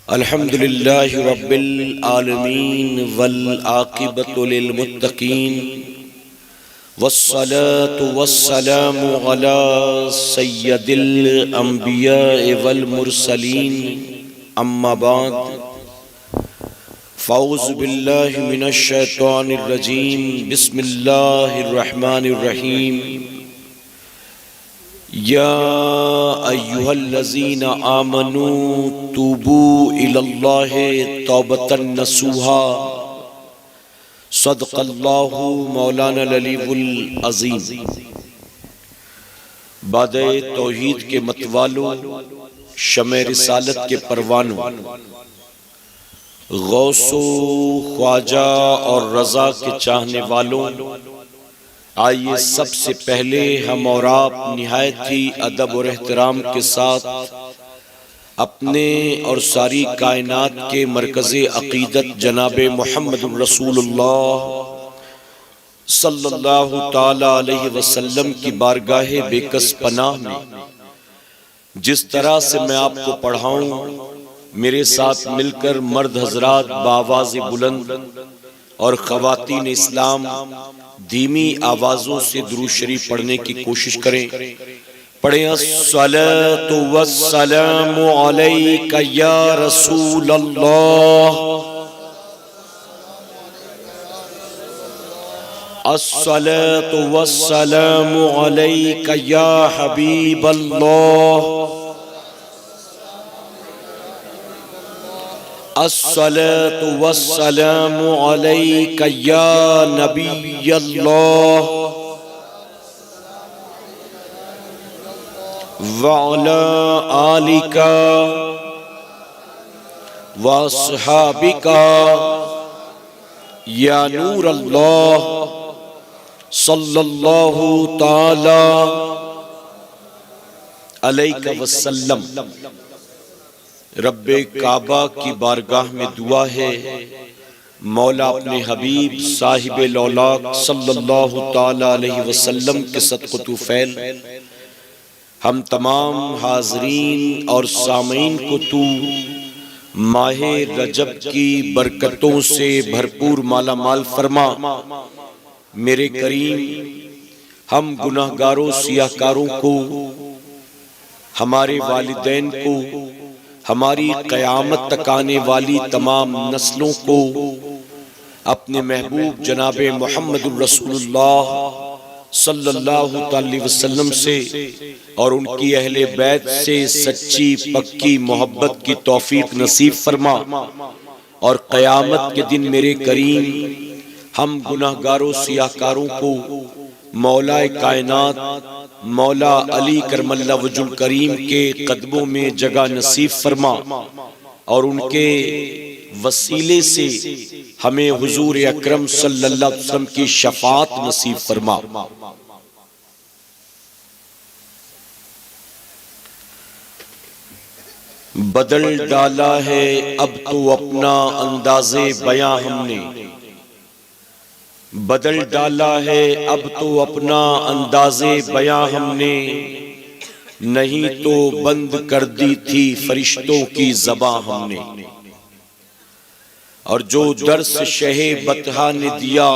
الحمدللہ رب العالمین والعاقبۃ للمتقین والصلاة والسلام علی سید الانبیاء والمرسلین اما بعد فاعوذ باللہ من الشیطان الرجیم بسم اللہ الرحمن الرحیم یا ایہا الذین آمنوا توبوا الی اللہ توبۃ نصوحا صدق اللہ مولانا العلی العظیم۔ باد توحید کے متوالوں، شمع رسالت کے پروانوں، غوث و خواجہ اور رضا کے چاہنے والوں، آئیے سب سے پہلے ہم اور آپ نہایت ہی ادب اور احترام کے ساتھ اپنے اور ساری کائنات کے مرکز عقیدت جناب محمد رسول اللہ صلی اللہ تعالی علیہ وسلم کی بارگاہ بے کس پناہ میں جس طرح سے میں آپ کو پڑھاؤں، میرے ساتھ مل کر مرد حضرات بآواز بلند اور خواتین اسلام دھیمی آوازوں سے درود شریف پڑھنے کی کوشش کریں۔ پڑھیں الصلاۃ والسلام علیک یا رسول اللہ، الصلاۃ والسلام علیک یا حبیب اللہ، الصلاۃ والسلام علیک یا نبی اللہ وعلی آلک واصحابک یا نور اللہ صلی اللہ تعالی علیہ وسلم۔ رب کعبہ کی بارگاہ میں دعا ہے، مولا اپنے حبیب صاحب لولاک صلی اللہ تعالی علیہ وسلم کے صدقہ طفیل ہم تمام حاضرین اور سامعین کو تو ماہ رجب کی برکتوں سے بھرپور مالا مال فرما۔ میرے کریم، ہم گناہگاروں سیاہکاروں کو، ہمارے والدین کو، ہماری قیامت تک آنے والی تمام نسلوں کو اپنے محبوب جناب محمد الرسول اللہ صلی اللہ علیہ وسلم سے اور ان کی اہل بیت سے سچی پکی محبت کی توفیق نصیب فرما، اور قیامت کے دن میرے کریم ہم گناہگاروں سیاہکاروں کو مولا کائنات مولا علی کرم اللہ وجہ الکریم کے قدموں میں جگہ نصیب فرما، اور ان کے وسیلے سے ہمیں حضور اکرم صلی اللہ علیہ وسلم کی شفاعت نصیب فرما۔ بدل ڈالا ہے اب تو اپنا انداز بیاں ہم نے، بدل ڈالا ہے اب تو اپنا انداز بیاں ہم نے، نہیں تو بند کر دی تھی فرشتوں کی زباں ہم نے۔ اور جو درس شہ بطحہ نے دیا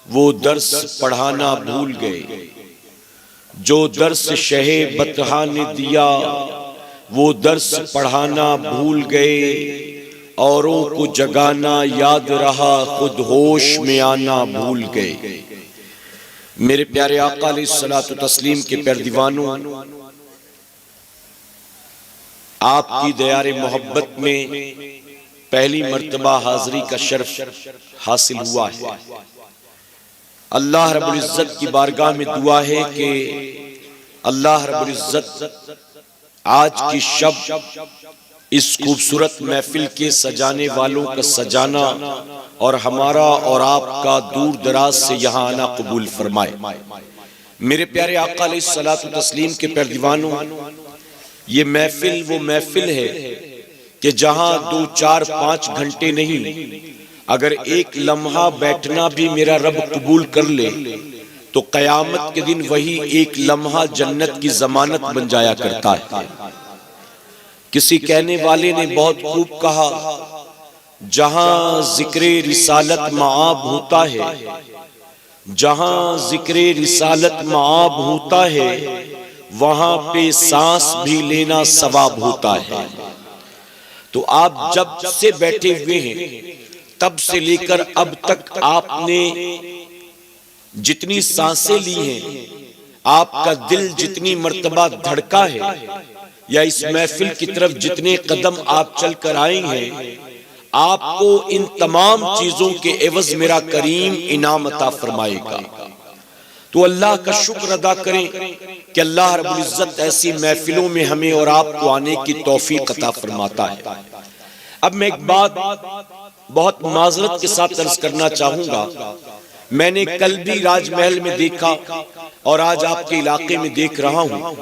وہ درس پڑھانا بھول گئے، جو درس شہ بطحہ نے دیا وہ درس پڑھانا بھول گئے، اوروں کو جگانا یاد رہا خود ہوش میں آنا بھول گئے۔ میرے پیارے آقا علیہ الصلوۃ والتسلیم کے پیر دیوانوں، آپ کی دیار محبت میں پہلی مرتبہ حاضری کا شرف حاصل ہوا ہے۔ اللہ رب العزت کی بارگاہ میں دعا ہے کہ اللہ رب العزت آج کی شب اس خوبصورت محفل کے سجانے والوں کا سجانا اور ہمارا اور آپ کا دور دراز سے یہاں آنا قبول فرمائے۔ میرے پیارے آقا علیہ الصلوۃ والتسلیم کے پیر دیوانوں، یہ محفل وہ محفل ہے کہ جہاں 2 4 5 گھنٹے نہیں، اگر ایک لمحہ بیٹھنا بھی میرا رب قبول کر لے تو قیامت کے دن وہی ایک لمحہ جنت کی ضمانت بن جایا کرتا ہے۔ کسی کہنے والے نے بہت خوب کہا، جہاں ذکر رسالت معاب ہوتا ہے، جہاں ذکر رسالت معاب ہوتا ہے، وہاں پہ سانس بھی لینا ثواب ہوتا ہے۔ تو آپ جب سے بیٹھے ہوئے ہیں تب سے لے کر اب تک آپ نے جتنی سانسیں لی ہیں، آپ کا دل جتنی مرتبہ دھڑکا ہے، یا اس محفل کی طرف جتنے قدم آپ چل کر آئے ہیں، آپ کو ان تمام چیزوں کے عوض میرا کریم انعام عطا فرمائے گا۔ تو اللہ کا شکر ادا کریں کہ اللہ رب العزت ایسی محفلوں میں ہمیں اور آپ کو آنے کی توفیق عطا فرماتا ہے۔ اب میں ایک بات بہت معذرت کے ساتھ عرض کرنا چاہوں گا، میں نے کل بھی راج محل میں دیکھا اور آج آپ کے علاقے میں دیکھ رہا ہوں،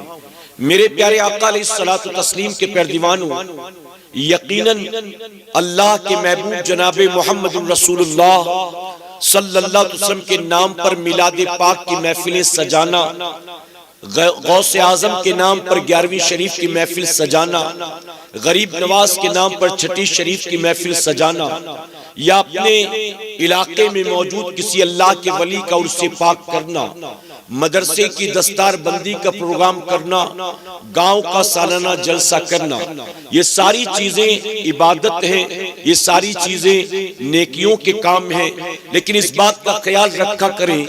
میرے پیارے آقا علیہ الصلوۃ والتسلیم کے پیروانوں، یقیناً اللہ کے محبوب جناب محمد رسول اللہ صلی اللہ علیہ وسلم کے نام پر میلاد پاک کی محفلیں سجانا، غوث اعظم کے نام پر 11ویں شریف کی محفل سجانا، غریب نواز کے نام پر چھٹی شریف کی محفل سجانا، یا اپنے علاقے میں موجود کسی اللہ کے ولی کا عرس پاک کرنا، مدرسے کی دستار بندی کا پروگرام کرنا، گاؤں کا سالانہ جلسہ کرنا، یہ ساری چیزیں عبادت ہیں، یہ ساری چیزیں نیکیوں کے کام ہیں، لیکن اس بات کا خیال رکھا کریں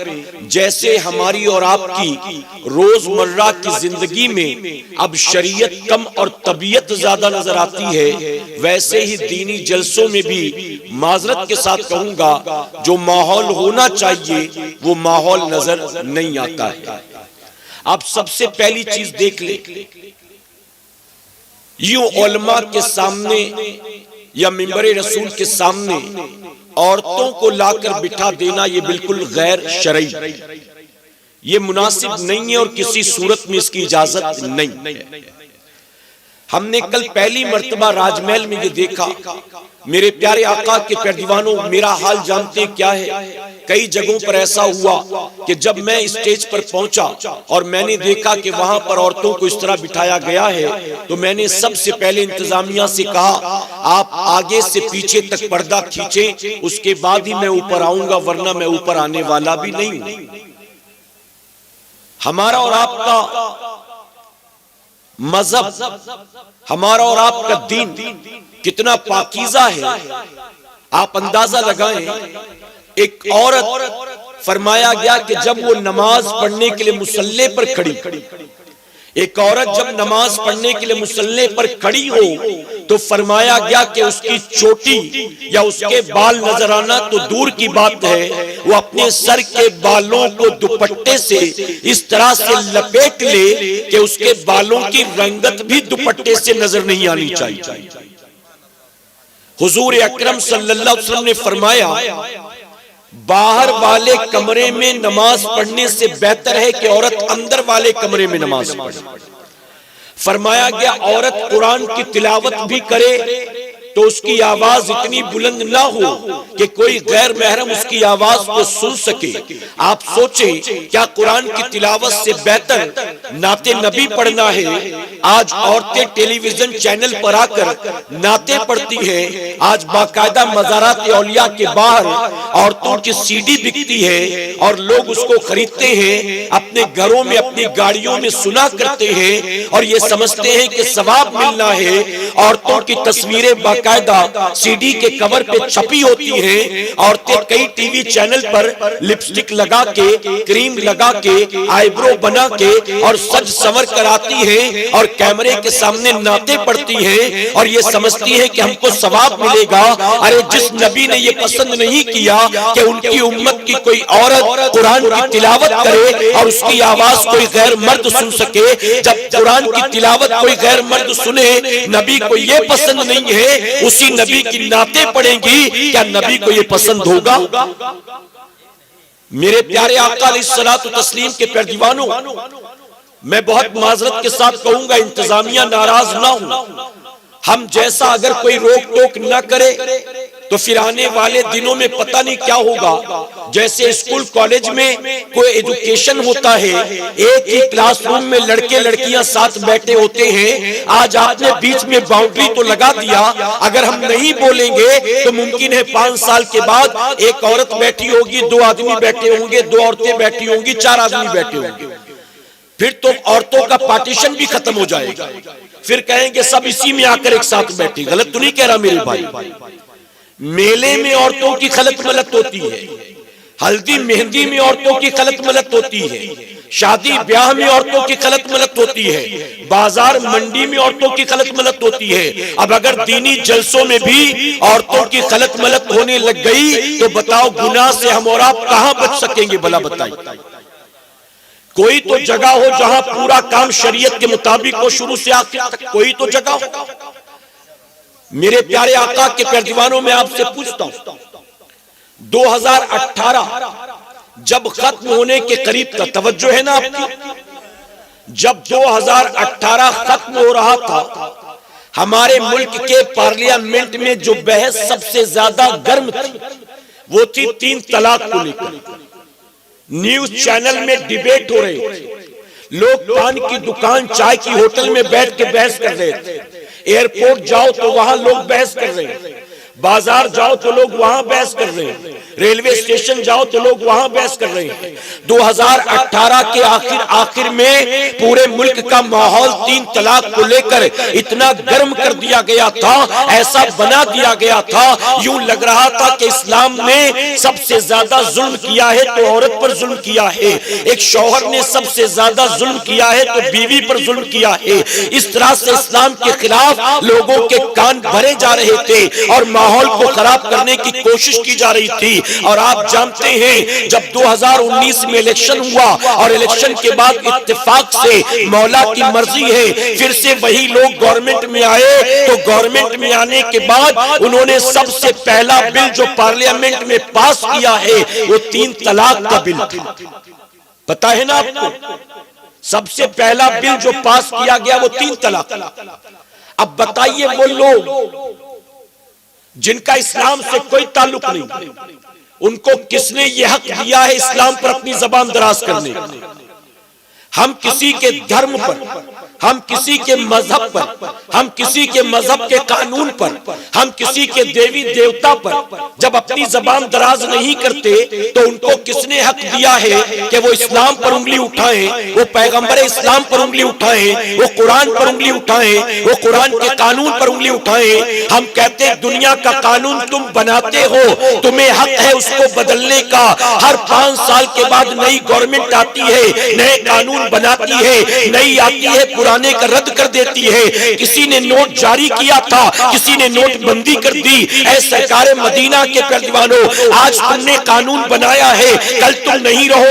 جیسے ہماری اور آپ کی روزمرہ کی زندگی میں اب شریعت کم اور طبیعت زیادہ نظر آتی ہے، ویسے ہی دینی جلسوں میں بھی معذرت کے ساتھ کہوں گا جو ماحول ہونا چاہیے وہ ماحول نظر نہیں آتا ہے۔ آپ سب سے پہلی چیز دیکھ لیں، یوں علماء کے سامنے یا منبر رسول کے سامنے عورتوں کو لا کر بٹھا دینا یہ بالکل غیر شرعی، یہ مناسب نہیں ہے اور کسی صورت میں اس کی اجازت نہیں ہے۔ ہم نے کل پہلی مرتبہ راج محل میں یہ دیکھا، میرے پیارے آقا کے پیروانوں میرا حال جانتے کیا ہے، کئی جگہوں پر ایسا ہوا کہ جب میں اسٹیج پر پہنچا اور میں نے دیکھا کہ وہاں پر عورتوں کو اس طرح بٹھایا گیا ہے تو میں نے سب سے پہلے انتظامیہ سے کہا آپ آگے سے پیچھے تک پردہ کھینچیں، اس کے بعد ہی میں اوپر آؤں گا، ورنہ میں اوپر آنے والا بھی نہیں ہوں۔ ہمارا اور آپ کا مذہب، ہمارا اور آپ کا دین کتنا پاکیزہ ہے، آپ اندازہ لگائیں۔ ایک عورت فرمایا گیا کہ جب وہ نماز پڑھنے کے لیے مصلی پر کھڑی، ایک عورت جب نماز پڑھنے کے لیے مصلی پر کھڑی ہو تو فرمایا گیا کہ اس کی چوٹی یا اس کے بال نظر آنا تو دور کی بات ہے، وہ اپنے سر کے بالوں کو دوپٹے سے اس طرح سے لپیٹ لے کہ اس کے بالوں کی رنگت بھی دوپٹے سے نظر نہیں آنی چاہیے۔ حضور اکرم صلی اللہ علیہ وسلم نے فرمایا باہر والے کمرے میں نماز پڑھنے سے بہتر ہے کہ عورت اندر والے کمرے میں نماز پڑھے۔ فرمایا گیا عورت قرآن کی تلاوت بھی کرے تو اس کی آواز اتنی بلند نہ ہو کہ کوئی غیر محرم اس کی آواز کو سن سکے۔ آپ سوچیں کیا قرآن کی تلاوت سے بہتر نعت نبی پڑھنا ہے؟ آج عورتیں ٹیلی ویژن چینل پر آ کر نعتیں پڑھتی ہیں، آج باقاعدہ مزارات اولیاء کے باہر عورتوں کی سی ڈی بکتی ہے اور لوگ اس کو خریدتے ہیں، اپنے گھروں میں اپنی گاڑیوں میں سنا کرتے ہیں اور یہ سمجھتے ہیں کہ ثواب ملنا ہے۔ عورتوں کی تصویریں باقاعدہ سی ڈی کے کور پہ چھپی ہوتی ہیں، عورتیں کئی ٹی وی چینل پر لپسٹک لگا کے، کریم لگا کے، آئی برو بنا کے اور سج سنور کر آتی ہیں اور کیمرے کے سامنے نعتیں پڑھتی ہیں اور یہ سمجھتی ہیں کہ ہم کو ثواب ملے گا۔ ارے جس نبی نے یہ پسند نہیں کیا کہ ان کی امت کی کوئی عورت قرآن کی تلاوت کرے اور اس کی آواز کوئی غیر مرد سن سکے، جب قرآن کی تلاوت کوئی غیر مرد سنے، نبی کو یہ پسند نہیں ہے، اسی نبی کی نعتیں پڑھیں گی، کیا نبی کو یہ پسند ہوگا؟ میرے پیارے آقا علیہ الصلوۃ والتسلیم کے پیروانوں، میں بہت معذرت کے ساتھ کہوں گا انتظامیہ ناراض نہ ہوں، ہم جیسا اگر کوئی روک ٹوک نہ کرے تو پھر آنے والے دنوں میں پتہ نہیں کیا ہوگا. جیسے اسکول کالج میں کوئی ایڈوکیشن ہوتا ہے, ایک ہی کلاس روم میں لڑکے لڑکیاں ساتھ بیٹھے ہوتے ہیں. آج آپ نے بیچ میں باؤنڈری تو لگا دیا, اگر ہم نہیں بولیں گے تو ممکن ہے 5 سال کے بعد ایک عورت بیٹھی ہوگی, 2 آدمی بیٹھے ہوں گے, 2 عورتیں بیٹھی ہوں گی, 4 آدمی بیٹھے ہوں گے. پھر تو عورتوں کا پارٹیشن بھی ختم ہو جائے گا. پھر کہیں گے سب اسی میں آ کر ایک ساتھ بیٹھے. غلط تو نہیں کہہ رہا میرے بھائی. میلے میں عورتوں کی خلط ملط ہوتی ہے, ہلدی مہندی میں عورتوں کی خلط ملط ہوتی ہے, شادی بیاہ میں عورتوں کی خلط ملط ہوتی ہے, بازار منڈی میں عورتوں کی خلط ملط ہوتی ہے. اب اگر دینی جلسوں میں بھی عورتوں کی خلط ملط ہونے لگ گئی تو بتاؤ گناہ سے ہم اور آپ کہاں بچ سکیں گے؟ بھلا بتائیے. کوئی تو جگہ ہو جہاں پورا کام شریعت کے مطابق ہو, شروع سے آخر تک کوئی تو جگہ ہو. میرے پیارے آقا کے پیروانوں میں آپ سے پوچھتا ہوں, 2018 جب ختم ہونے کے قریب تھا, توجہ ہے نا آپ کی, جب 2018 ختم ہو رہا تھا, ہمارے ملک کے پارلیمنٹ میں جو بحث سب سے زیادہ گرم تھی وہ تھی 3 طلاق کو لے کر. نیوز چینل میں ڈیبیٹ ہو رہے تھے, لوگ پان کی دکان, چائے کی ہوٹل میں بیٹھ کے بحث کر رہے تھے. ایئرپورٹ جاؤ تو وہاں لوگ بحث کر رہے ہیں, بازار جاؤ تو لوگ وہاں بحث کر رہے ہیں, ریلوے اسٹیشن جاؤ تو لوگ وہاں بحث کر رہے ہیں. 2018 کے آخر میں پورے ملک کا ماحول 3 طلاق کو لے کر اتنا گرم کر دیا گیا تھا, ایسا بنا دیا گیا تھا, یوں لگ رہا تھا کہ اسلام نے سب سے زیادہ ظلم کیا ہے تو عورت پر ظلم کیا ہے, ایک شوہر نے سب سے زیادہ ظلم کیا ہے تو بیوی پر ظلم کیا ہے. اس طرح سے اسلام کے خلاف لوگوں کے کان بھرے جا رہے تھے اور ماحول کو خراب کرنے کی کوشش کی جا رہی تھی. اور آپ جانتے ہیں جب 2019 میں الیکشن ہوا اور الیکشن کے بعد اتفاق سے مولا کی مرضی ہے پھر سے وہی لوگ گورنمنٹ میں آئے, تو گورنمنٹ میں آنے کے بعد انہوں نے سب سے پہلا بل جو پارلیمنٹ میں پاس کیا ہے وہ 3 طلاق کا بل تھا. پتا ہے نا آپ کو, سب سے پہلا بل جو پاس کیا گیا وہ 3 طلاق. اب بتائیے وہ لوگ جن کا اسلام سے کوئی تعلق نہیں, ان کو کس نے یہ حق دیا ہے اسلام پر اپنی زبان دراز کرنے؟ ہم کسی کے دھرم پر, ہم کسی کے مذہب پر, ہم کسی کے مذہب کے قانون پر, ہم کسی کے دیوی دیوتا پر جب اپنی زبان دراز نہیں کرتے تو ان کو کس نے حق دیا ہے کہ وہ اسلام پر انگلی اٹھائیں, وہ پیغمبر اسلام پر انگلی اٹھائیں, وہ قرآن پر انگلی اٹھائیں, وہ قرآن کے قانون پر انگلی اٹھائیں؟ ہم کہتے ہیں دنیا کا قانون تم بناتے ہو, تمہیں حق ہے اس کو بدلنے کا. ہر 5 سال کے بعد نئی گورنمنٹ آتی ہے, نئے قانون بناتی ہے, نئی آتی ہے پرانے کا رد کر دیتی ہے. کسی نے نوٹ جاری کیا تھا, کسی نے نوٹ بندی کر دی. اے سرکار مدینہ کے پیروانوں, آج تم نے قانون بنایا ہے, کل تم نہیں رہو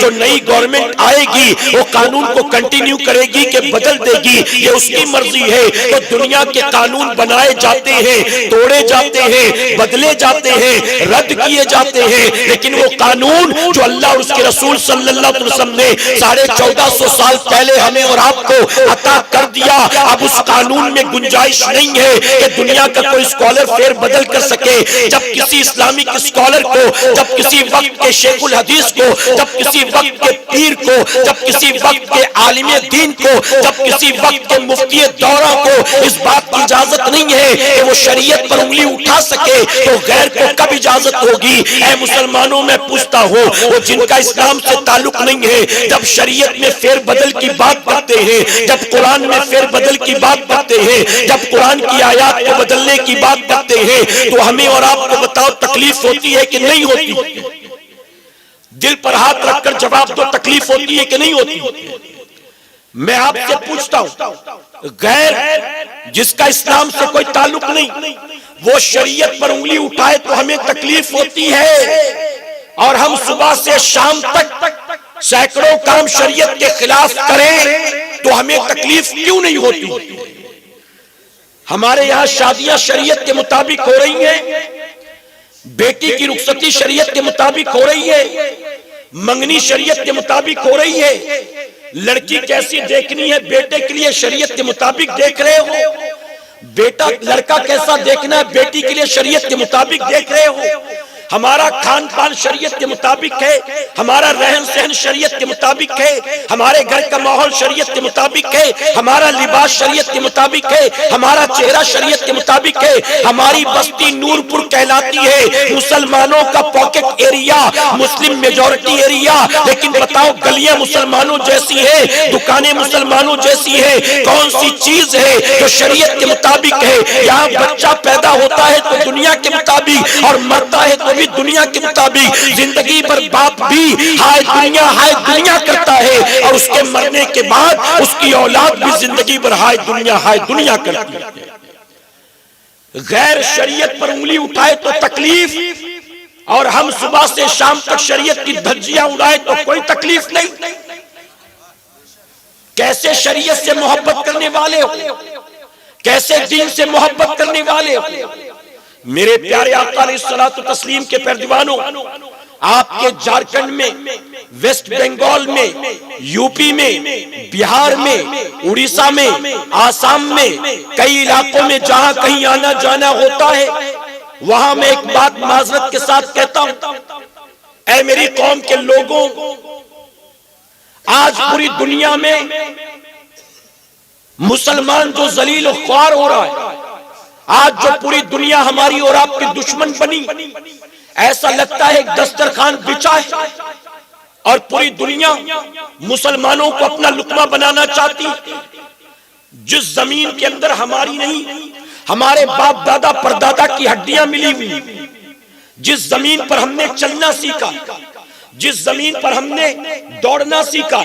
جو نئی گورنمنٹ آئے گی وہ قانون کو کنٹینیو کرے گی کہ بدل دے گی, یہ اس کی مرضی ہے. تو دنیا کے قانون بنائے جاتے ہیں, توڑے جاتے ہیں, بدلے جاتے ہیں, رد کیے جاتے ہیں, لیکن وہ قانون جو اللہ اور اس کے رسول صلی اللہ علیہ وسلم نے 1450 سال پہلے ہمیں اور آپ کو عطا کر دیا, اب اس قانون میں گنجائش نہیں ہے کہ دنیا کا کوئی اسکالر پھر بدل کر سکے. جب کسی اسلامک اسکالر کو, جب کسی وقت کے شیخ الحدیث کو, جب کسی وقت کے پیر کو, جب کسی وقت کے عالم دین کو, جب کسی وقت کے مفتی دورہ کو اس بات کی اجازت نہیں ہے کہ وہ شریعت پر انگلی اٹھا سکے, تو غیر کو کب اجازت ہوگی؟ اے مسلمانوں میں پوچھتا ہوں, وہ جن کا اسلام سے تعلق نہیں ہے جب شریعت میں فیر بدل کی بات کرتے ہیں, جب قرآن میں فیر بدل کی بات کرتے ہیں, جب قرآن کی آیات کو بدلنے کی بات کرتے ہیں, تو ہمیں اور آپ کو بتاؤ تکلیف ہوتی ہے کہ نہیں ہوتی؟ دل پر ہاتھ رکھ کر جواب دو, تکلیف ہوتی ہے کہ نہیں ہوتی؟ میں آپ سے پوچھتا ہوں, غیر جس کا اسلام سے کوئی تعلق نہیں وہ شریعت پر انگلی اٹھائے تو ہمیں تکلیف ہوتی ہے, اور ہم صبح سے شام تک سینکڑوں کام شریعت کے خلاف کریں تو ہمیں تکلیف کیوں نہیں ہوتی؟ ہمارے یہاں شادیاں شریعت کے مطابق ہو رہی ہیں, بیٹی کی رخصتی شریعت کے مطابق ہو رہی ہے, منگنی شریعت کے مطابق ہو رہی ہے, لڑکی کیسی دیکھنی ہے بیٹے کے لیے شریعت کے مطابق دیکھ رہے ہو. بیٹا لڑکا کیسا دیکھنا ہے بیٹی کے لیے شریعت کے مطابق دیکھ رہے ہو؟ ہمارا کھان پان شریعت کے مطابق ہے، ہمارا رہن سہن شریعت کے مطابق ہے، ہمارے گھر کا ماحول شریعت کے مطابق ہے، ہمارا لباس شریعت کے مطابق ہے، ہمارا چہرہ شریعت کے مطابق ہے۔ ہماری بستی نور پور کہلاتی ہے، مسلمانوں کا پاکٹ ایریا، مسلم میجورٹی ایریا، لیکن بتاؤ گلیاں مسلمانوں جیسی ہیں، دکانیں مسلمانوں جیسی ہیں؟ کون سی چیز ہے جو شریعت کے مطابق ہے؟ یہاں بچہ پیدا ہوتا ہے تو دنیا کے مطابق، اور مرتا ہے تو بھی دنیا کے مطابق۔ زندگی بھر باپ بھی ہائے دنیا کرتا ہے، اور اس کے مرنے کے بعد اس کی اولاد بھی زندگی بھر ہائے دنیا کرتی ہے۔ غیر شریعت پر انگلی اٹھائے تو تکلیف، اور ہم صبح سے شام تک شریعت کی دھجیاں اڑائے تو کوئی تکلیف نہیں۔ کیسے شریعت سے محبت کرنے والے ہو، کیسے دین سے محبت کرنے والے ہو؟ میرے پیارے آقا علیہ الصلوۃ والتسلیم کے پیروانوں، آپ کے جھارکھنڈ میں، ویسٹ بنگال میں، یو پی میں، بہار میں، اڑیسہ میں، آسام میں، کئی علاقوں میں جہاں کہیں آنا جانا ہوتا ہے، وہاں میں ایک بات معذرت کے ساتھ کہتا ہوں، اے میری قوم کے لوگوں، آج پوری دنیا میں مسلمان جو ذلیل و خوار ہو رہا ہے، آج جو پوری دنیا ہماری اور آپ کی دشمن بنی، ایسا لگتا ہے ایک دسترخوان بچھا ہے اور پوری دنیا مسلمانوں کو اپنا لقمہ بنانا چاہتی۔ جس زمین کے اندر ہماری نہیں، ہمارے باپ دادا پردادا کی ہڈیاں ملی ہوئی، جس زمین پر ہم نے چلنا سیکھا، جس زمین پر ہم نے دوڑنا سیکھا،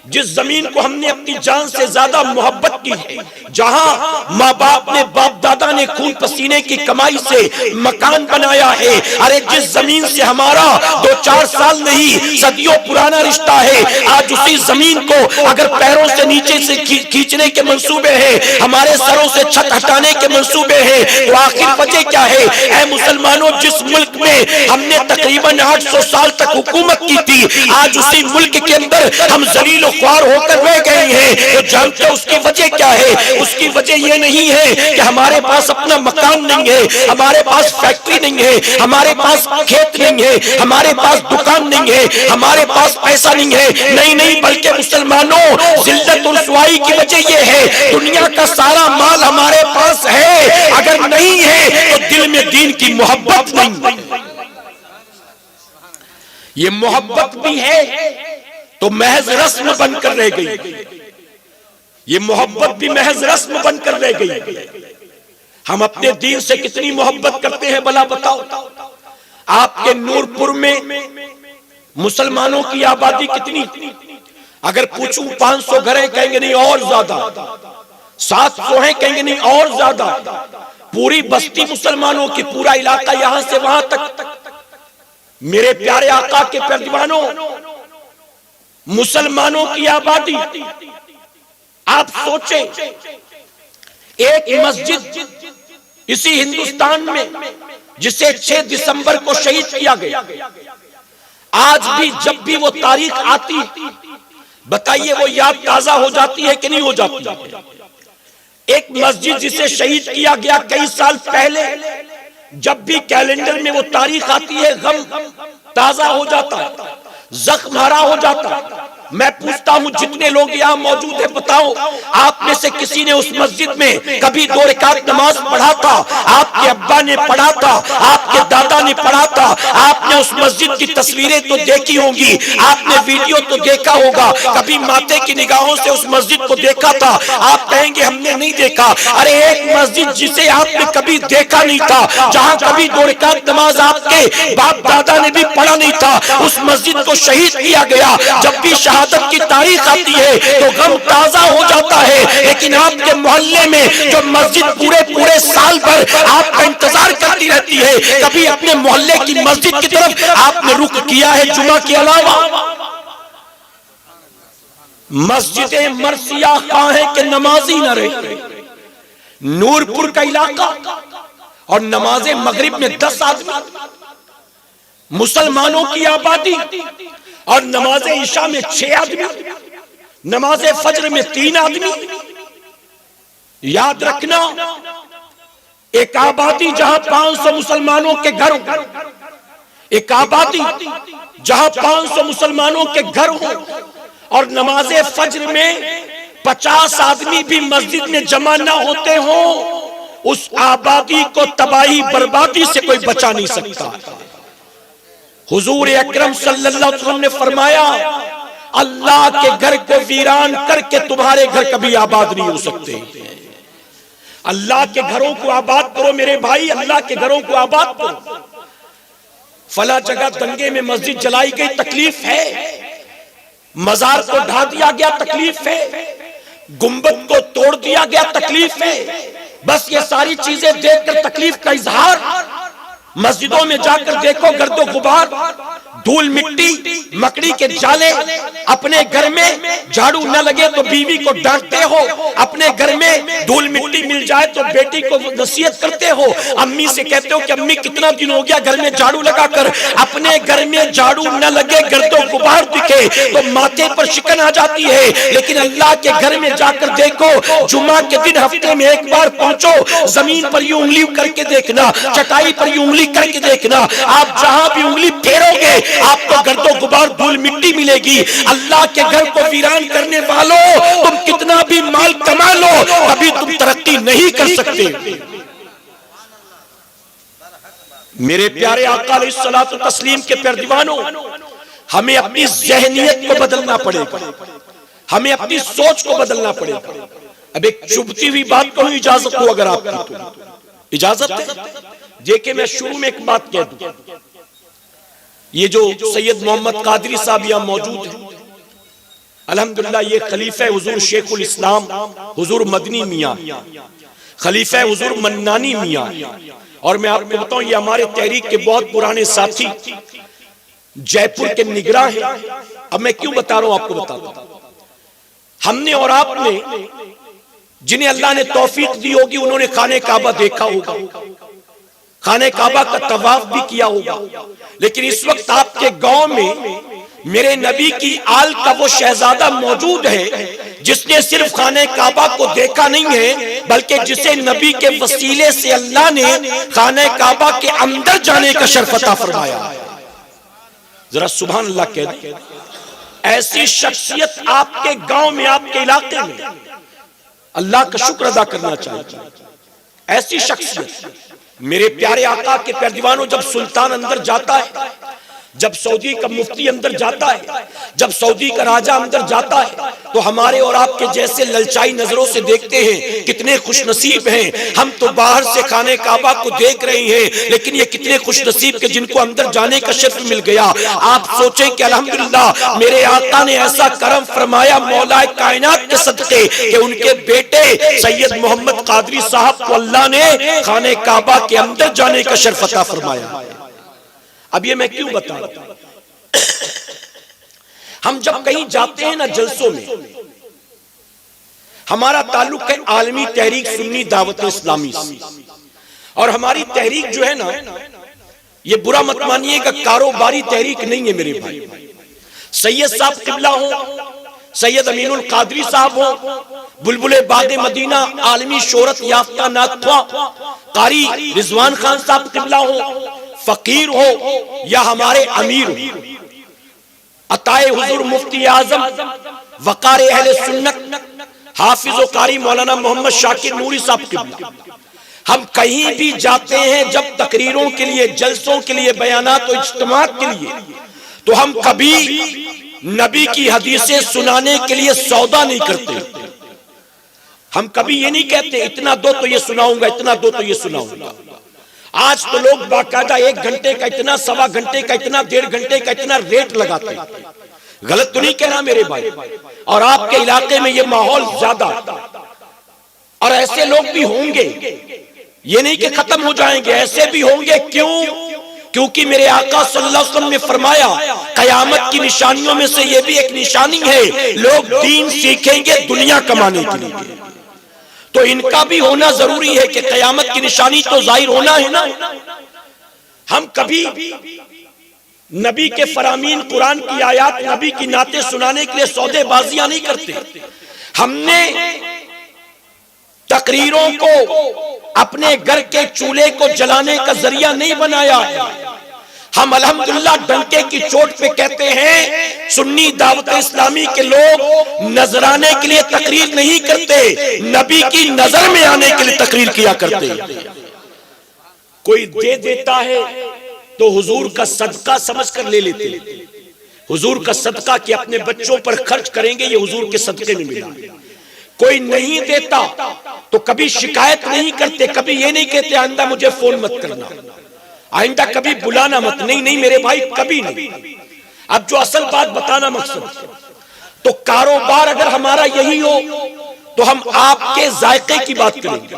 جس زمین کو ہم نے اپنی جان سے زیادہ محبت کی ہے، جہاں ماں باپ نے، باپ دادا نے خون پسینے کی کمائی سے مکان بنایا ہے، ارے جس زمین سے ہمارا 2-4 سال نہیں صدیوں پرانا رشتہ ہے، آج اسی زمین کو اگر پیروں سے نیچے سے کھینچنے کے منصوبے ہیں، ہمارے سروں سے چھت ہٹانے کے منصوبے ہیں، تو آخر وجہ کیا ہے؟ اے مسلمانوں، جس ملک میں ہم نے تقریباً 800 سال تک حکومت کی تھی، آج اسی ملک کے اندر ہم ذلیل و خوار ہو کر رہ گئے ہیں۔ تو جانتے اس کی وجہ کیا ہے؟ اس کی وجہ یہ نہیں ہے کہ ہمارے پاس اپنا مکان نہیں ہے، ہمارے پاس فیکٹری نہیں ہے، ہمارے پاس کھیت نہیں ہے، ہمارے پاس دکان نہیں ہے، ہمارے پاس پیسہ نہیں ہے، نہیں، بلکہ مسلمانوں، ذلت و رسوائی کی وجہ یہ ہے دنیا کا سارا مال ہمارے پاس ہے، اگر نہیں ہے تو دل میں دین کی محبت نہیں۔ یہ محبت بھی ہے تو محض رسم بن کر رہ گئی، یہ محبت بھی محض رسم بن کر رہ گئی۔ ہم اپنے دین سے کتنی محبت کرتے ہیں بھلا بتاؤ؟ آپ کے نور پور میں مسلمانوں کی آبادی کتنی؟ اگر پوچھوں 500 گھر ہیں، کہیں گے نہیں اور زیادہ، 700 ہیں، کہیں گے نہیں اور زیادہ۔ پوری بستی مسلمانوں کی، پورا علاقہ یہاں سے وہاں تک۔ میرے پیارے آقا کے پیروانوں، مسلمانوں کی آبادی، آپ سوچیں ایک مسجد اسی ہندوستان میں جسے 6 دسمبر کو شہید کیا گیا، آج بھی جب بھی وہ تاریخ آتی، بتائیے وہ یاد تازہ ہو جاتی ہے کہ نہیں ہو جاتی؟ ایک مسجد جسے شہید کیا گیا کئی سال پہلے، جب بھی کیلنڈر میں وہ تاریخ آتی ہے غم تازہ ہو جاتا ہے، زخم ہرا ہو جاتا ہے۔ میں پوچھتا ہوں جتنے لوگ یہاں موجود ہیں، بتاؤ آپ میں سے کسی نے اس مسجد میں کبھی 2 رکعت نماز پڑھا تھا؟ آپ کے ابا نے پڑھا تھا، آپ کے دادا نے پڑھا تھا، آپ نے اس مسجد کی تصویریں تو دیکھی ہوں گی، آپ نے ویڈیو تو دیکھا ہوگا، کبھی ماتے کی نگاہوں سے اس مسجد کو دیکھا تھا؟ آپ کہیں گے ہم نے نہیں دیکھا۔ ارے ایک مسجد جسے آپ نے کبھی دیکھا نہیں تھا، جہاں کبھی 2 رکعت نماز آپ کے باپ دادا نے بھی پڑھا نہیں تھا، اس مسجد کو شہید کیا گیا۔ جب بھی شہادت کی تاریخ آتی ہے تو غم تازہ ہو جاتا ہے، لیکن آپ کے محلے میں جو مسجد پورے سال بھر آپ کا انتظار کرتی رہتی ہے، کبھی اپنے محلے کی مسجد کی طرف آپ نے رخ کیا ہے جمعہ کے علاوہ؟ مسجد مرثیہ خواہیں کہ نمازی نہ رہے، نور پور کا علاقہ، اور نماز مغرب میں 10 آدمی، مسلمانوں کی آبادی، اور نماز عشاء میں 6 آدمی، نماز فجر میں 3 آدمی۔ یاد رکھنا ایک آبادی جہاں 500 مسلمانوں کے گھر ہوں، ایک آبادی جہاں 500 مسلمانوں کے گھر ہوں اور نماز فجر میں 50 آدمی بھی مسجد میں جمع نہ ہوتے ہوں، اس آبادی کو تباہی بربادی سے کوئی بچا نہیں سکتا۔ حضور اکرم صلی اللہ علیہ وسلم نے فرمایا اللہ کے گھر کو ویران کر کے تمہارے گھر کبھی آباد نہیں ہو سکتے۔ اللہ کے گھروں کو آباد کرو میرے بھائی، اللہ کے گھروں کو آباد کرو۔ فلاں جگہ دنگے میں مسجد جلائی گئی، تکلیف ہے، مزار کو ڈھا دیا گیا، تکلیف ہے، گنبد کو توڑ دیا گیا، تکلیف ہے۔ بس یہ ساری چیزیں دیکھ کر تکلیف کا اظہار، مسجدوں میں جا کر دیکھو گرد و غبار، دھول مٹی، مکڑی کے جالے، اپنے گھر میں جھاڑو نہ لگے تو بیوی کو ڈانٹتے ہو، اپنے گھر میں دھول مٹی مل جائے تو بیٹی کو نصیحت کرتے ہو، امی سے کہتے ہو کہ امی کتنا دن ہو گیا گھر میں جھاڑو لگا کر، اپنے گھر میں جھاڑو نہ لگے گرد و غبار دکھے تو ماتھے پر شکن آ جاتی ہے۔ لیکن اللہ کے گھر میں جا کر دیکھو، جمعہ کے دن ہفتے میں ایک بار پہنچو، زمین پر یہ انگلی کر کے دیکھنا، چٹائی پر یہ انگلی کر کے دیکھنا، آپ جہاں بھی انگلی پھیرو گے آپ کو گرد و غبار دھول مٹی ملے گی۔ اللہ کے گھر کو ویران کرنے والوں، تم کتنا بھی مال کما لو کبھی تم ترقی نہیں کر سکتے۔ میرے پیارے آقا علیہ الصلوۃ والتسلیم کے پیروانوں، ہمیں اپنی ذہنیت کو بدلنا پڑے گا، ہمیں اپنی سوچ کو بدلنا پڑے گا۔ اب ایک چبھتی ہوئی بات کہوں، اجازت ہو اگر آپ کی تو اجازت ہے؟ دیکھیں میں شروع میں ایک بات کہہ دوں، یہ جو سید محمد قادری صاحب یہاں موجود ہیں، الحمدللہ یہ خلیفہ حضور شیخ الاسلام حضور مدنی میاں، خلیفہ حضور منانی میاں، اور میں آپ کو بتاؤں یہ ہمارے تحریک کے بہت پرانے ساتھی، جے پور کے نگراں ہیں۔ اب میں کیوں بتا رہا ہوں آپ کو بتاتا ہوں، ہم نے اور آپ نے جنہیں اللہ نے توفیق دی ہوگی انہوں نے خانہ کعبہ دیکھا ہوگا، خانہ کعبہ کا طواف بھی کیا ہوگا، لیکن اس وقت آپ کے گاؤں میں میرے نبی کی آل کا وہ شہزادہ موجود ہے جس نے صرف خانہ کعبہ کو دیکھا نہیں ہے بلکہ جسے نبی کے وسیلے سے اللہ نے خانہ کعبہ کے اندر جانے کا شرف عطا فرمایا۔ ذرا سبحان اللہ کہہ دیں، ایسی شخصیت آپ کے گاؤں میں، آپ کے علاقے میں، اللہ کا شکر ادا کرنا چاہیے۔ ایسی شخصیت، میرے پیارے آقا کے پیروانوں، جب سلطان اندر جاتا ہے، جب سعودی کا مفتی اندر جاتا ہے، جب سعودی کا راجہ اندر جاتا ہے تو ہمارے اور آپ کے جیسے للچائی نظروں سے دیکھتے ہیں، کتنے خوش نصیب ہیں ہم تو باہر سے خانہ کعبہ کو دیکھ رہے ہیں، لیکن یہ کتنے خوش نصیب کہ جن کو اندر جانے کا شرف مل گیا۔ آپ سوچیں کہ الحمدللہ میرے آقا نے ایسا کرم فرمایا مولا کائنات کے صدقے کہ ان کے بیٹے سید محمد قادری صاحب کو اللہ نے خانہ کعبہ کے اندر جانے کا شرف عطا فرمایا۔ اب یہ میں کیوں بتا رہا ہوں، ہم جب کہیں جاتے ہیں نا جلسوں میں، ہمارا تعلق ہے عالمی تحریک سنی دعوت اسلامی سے، اور ہماری تحریک جو ہے نا یہ برا مت مانیے گا کاروباری تحریک نہیں ہے میرے بھائی۔ سید صاحب قبلہ ہوں، سید امین القادری صاحب ہوں، بلبل باغ مدینہ عالمی شہرت یافتہ ناتخواں قاری رضوان خان صاحب قبلہ ہوں، فقیر ہو یا ہمارے امیر ہو، عطائے حضور مفتی اعظم وقار اہل سنت حافظ و قاری مولانا محمد شاکر نوری صاحب قبلہ، ہم کہیں بھی جاتے ہیں جب تقریروں کے لیے، جلسوں کے لیے، بیانات و اجتماعات کے لیے، تو ہم کبھی نبی کی حدیثیں سنانے کے لیے سودا نہیں کرتے۔ ہم کبھی یہ نہیں کہتے اتنا دو تو یہ سناؤں گا، اتنا دو تو یہ سناؤں گا۔ آج تو لوگ باقاعدہ 1 گھنٹے کا اتنا، 1.25 گھنٹے کا اتنا، 1.5 گھنٹے کا اتنا ریٹ لگاتے ہیں۔ غلط تو نہیں کہنا میرے بھائی، اور آپ کے علاقے میں یہ ماحول زیادہ، اور ایسے لوگ بھی ہوں گے، یہ نہیں کہ ختم ہو جائیں گے، ایسے بھی ہوں گے۔ کیوں؟ کیونکہ میرے آقا صلی اللہ علیہ وسلم نے فرمایا قیامت کی نشانیوں میں سے یہ بھی ایک نشانی ہے، لوگ دین سیکھیں گے دنیا کمانے کے لیے۔ تو ان کا بھی ہونا ضروری ہے کہ قیامت کی نشانی تو ظاہر ہونا ہے نا۔ ہم کبھی نبی کے فرامین، قرآن کی آیات، نبی کی نعتیں سنانے کے لیے سودے بازیاں نہیں کرتے۔ ہم نے تقریروں کو اپنے گھر کے چولہے کو جلانے کا ذریعہ نہیں بنایا ہے. ہم الحمدللہ ڈنکے کی چوٹ پہ کہتے ہیں سنی دعوت اسلامی کے لوگ نظرانے کے لیے تقریر نہیں کرتے، نبی کی نظر میں آنے کے لیے تقریر کیا کرتے. کوئی دے دیتا ہے تو حضور کا صدقہ سمجھ کر لے لیتے. حضور کا صدقہ کہ اپنے بچوں پر خرچ کریں گے، یہ حضور کے صدقے میں ملا. کوئی نہیں دیتا تو کبھی شکایت نہیں کرتے، کبھی یہ نہیں کہتے آئندہ مجھے فون مت کرنا، آئندہ کبھی بلانا مت. نہیں میرے بھائی، کبھی نہیں. اب جو اصل بات بتانا مقصد، تو کاروبار اگر ہمارا یہی ہو تو ہم آپ کے ذائقے کی بات کریں گے،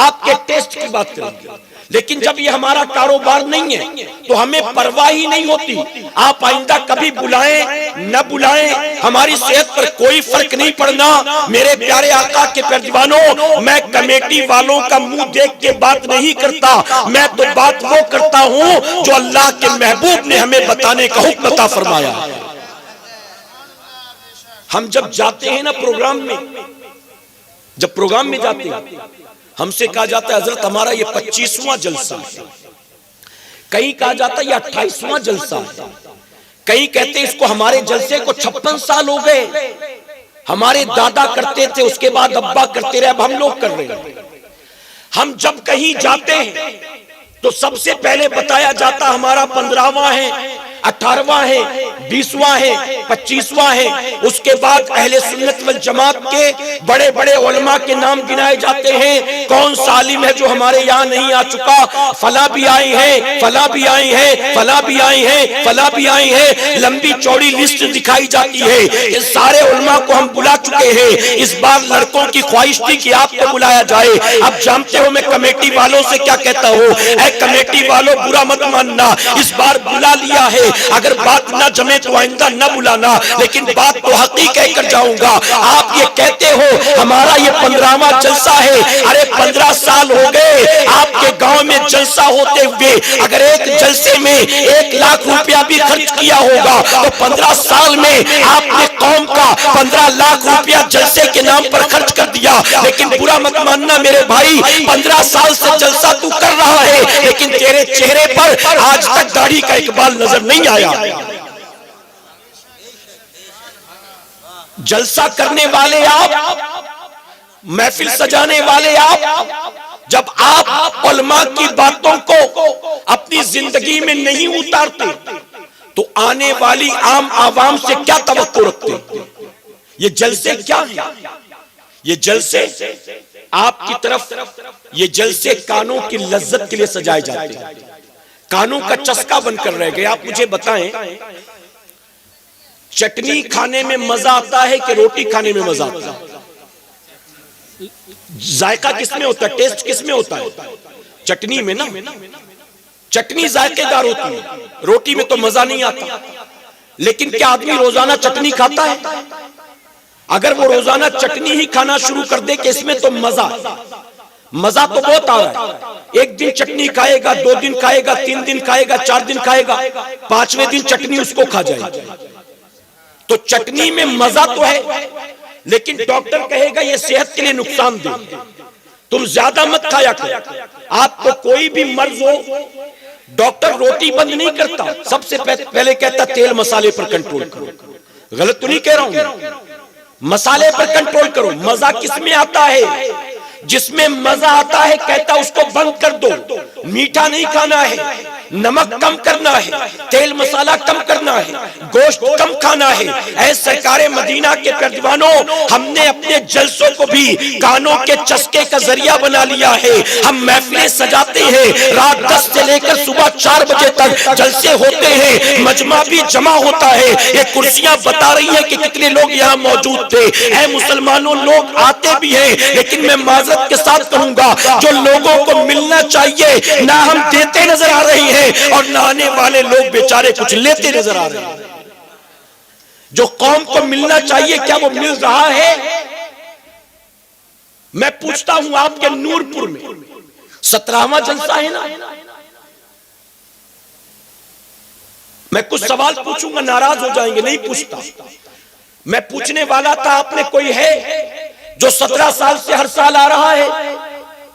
آپ کے ٹیسٹ کی بات کریں گے. لیکن جب یہ ہمارا کاروبار نہیں ہے تو ہمیں پرواہ ہی نہیں ہوتی. آپ آئندہ کبھی بلائیں نہ بلائیں، ہماری صحت پر کوئی فرق نہیں پڑنا. میرے پیارے آقا کے پردوانوں، میں کمیٹی والوں کا منہ دیکھ کے بات نہیں کرتا، میں تو بات وہ کرتا ہوں جو اللہ کے محبوب نے ہمیں بتانے کا حکم عطا فرمایا. ہم جب جاتے ہیں نا پروگرام میں، جب پروگرام میں جاتے ہیں، ہم سے کہا جاتا ہے حضرت ہمارا یہ 25واں جلسہ ہے، کہیں کہا جاتا ہے یہ 28واں جلسہ ہے، کہیں کہتے ہیں اس کو ہمارے جلسے کو 56 سال ہو گئے، ہمارے دادا کرتے تھے، اس کے بعد ابا کرتے رہے، اب ہم لوگ کر رہے ہیں. ہم جب کہیں جاتے ہیں تو سب سے پہلے بتایا جاتا ہمارا 15واں ہے، 18واں ہے، 20واں ہے، 25واں ہے. اس کے بعد اہل سنت والجماعت کے بڑے بڑے علماء کے نام گنائے جاتے ہیں. کون سا عالم ہے جو ہمارے یہاں نہیں آ چکا؟ فلاں بھی آئی ہیں، فلاں بھی آئی ہیں، فلاں بھی آئی ہیں، فلاں بھی آئی ہیں. لمبی چوڑی لسٹ دکھائی جاتی ہے. اس سارے علماء کو ہم بلا چکے ہیں. اس بار لڑکوں کی خواہش تھی کہ آپ کو بلایا جائے. اب جانتے ہو میں کمیٹی والوں سے کیا کہتا ہوں؟ اے کمیٹی والوں، برا مت ماننا، اس بار بلا لیا ہے، اگر بات نہ جمے تو آئندہ نہ بلانا، لیکن بات تو حقیقت کہہ کر جاؤں گا. آپ یہ کہتے ہو ہمارا یہ 15واں جلسہ ہے، ارے 15 سال ہو گئے آپ کے گاؤں میں جلسہ ہوتے ہوئے. اگر ایک جلسے میں 1 لاکھ روپیہ بھی خرچ کیا ہوگا تو 15 سال میں آپ نے قوم کا 15 لاکھ روپیہ جلسے کے نام پر خرچ کر دیا. لیکن برا مت ماننا میرے بھائی، 15 سال سے جلسہ تو کر رہا ہے، لیکن تیرے چہرے پر آج تک داڑھی کا اقبال نظر نہیں آیا. جلسہ کرنے والے آپ، محفل سجانے والے آپ، جب آپ علماء کی باتوں کو اپنی زندگی میں نہیں اتارتے تو آنے والی عام عوام سے کیا توقع رکھتے؟ یہ جلسے کیا ہیں؟ یہ جلسے آپ کی طرف، یہ جلسے کانوں کی لذت کے لیے سجائے جاتے ہیں، کانوں کا چسکا بن کر رہ گئے. آپ مجھے بتائیں چٹنی کھانے میں مزہ آتا ہے کہ روٹی کھانے میں مزہ آتا ہے؟ ذائقہ کس میں ہوتا ہے؟ ٹیسٹ کس میں ہوتا ہے؟ چٹنی میں نا. چٹنی ذائقے دار ہوتی ہے، روٹی میں تو مزہ نہیں آتا. لیکن کیا آدمی روزانہ چٹنی کھاتا ہے؟ اگر وہ روزانہ چٹنی ہی کھانا شروع کر دے کہ اس میں تو مزہ تو بہت آ رہا ہے، ایک دن چٹنی کھائے گا، 2 دن کھائے گا، 3 دن کھائے گا، 4 دن کھائے گا، 5ویں دن چٹنی اس کو کھا جائے گا. تو چٹنی میں مزہ تو ہے، لیکن ڈاکٹر کہے گا یہ صحت کے لیے نقصان دہ، تم زیادہ مت کھایا کرو. آپ کو کوئی بھی مرض ہو، ڈاکٹر روٹی بند نہیں کرتا، سب سے پہلے کہتا تیل مسالے پر کنٹرول کرو. غلط تو نہیں کہہ رہا ہوں؟ مسالے پر کنٹرول کرو. مزہ کس میں آتا ہے؟ جس میں مزہ آتا ہے کہتا اس کو بند کر دو. میٹھا نہیں کھانا ہے، نمک کم کرنا ہے، تیل مسالہ کم کرنا ہے، گوشت کم کھانا ہے. اے سرکار مدینہ کے پردوانوں، ہم نے اپنے جلسوں کو بھی کانوں کے چسکے کا ذریعہ بنا لیا ہے. ہم محفلیں سجاتے ہیں، رات 10 سے لے کر صبح 4 بجے تک جلسے ہوتے ہیں، مجمع بھی جمع ہوتا ہے. یہ کرسیاں بتا رہی ہیں کہ کتنے لوگ یہاں موجود تھے. اے مسلمانوں، لوگ آتے بھی ہیں، لیکن میں معذرت کے ساتھ کہوں گا جو لوگوں کو ملنا چاہیے نہ ہم دیتے نظر آ رہے ہیں، اور نہ آنے والے لوگ بیچارے کچھ لیتے نظر آ رہے ہیں. جو قوم کو ملنا چاہیے کیا وہ مل رہا ہے؟ میں پوچھتا ہوں آپ کے نور پور میں 17واں جلسہ ہے نا، میں کچھ سوال پوچھوں گا، ناراض ہو جائیں گے، نہیں پوچھتا. میں پوچھنے والا تھا آپ میں کوئی ہے جو 17 سال سے ہر سال آ رہا ہے،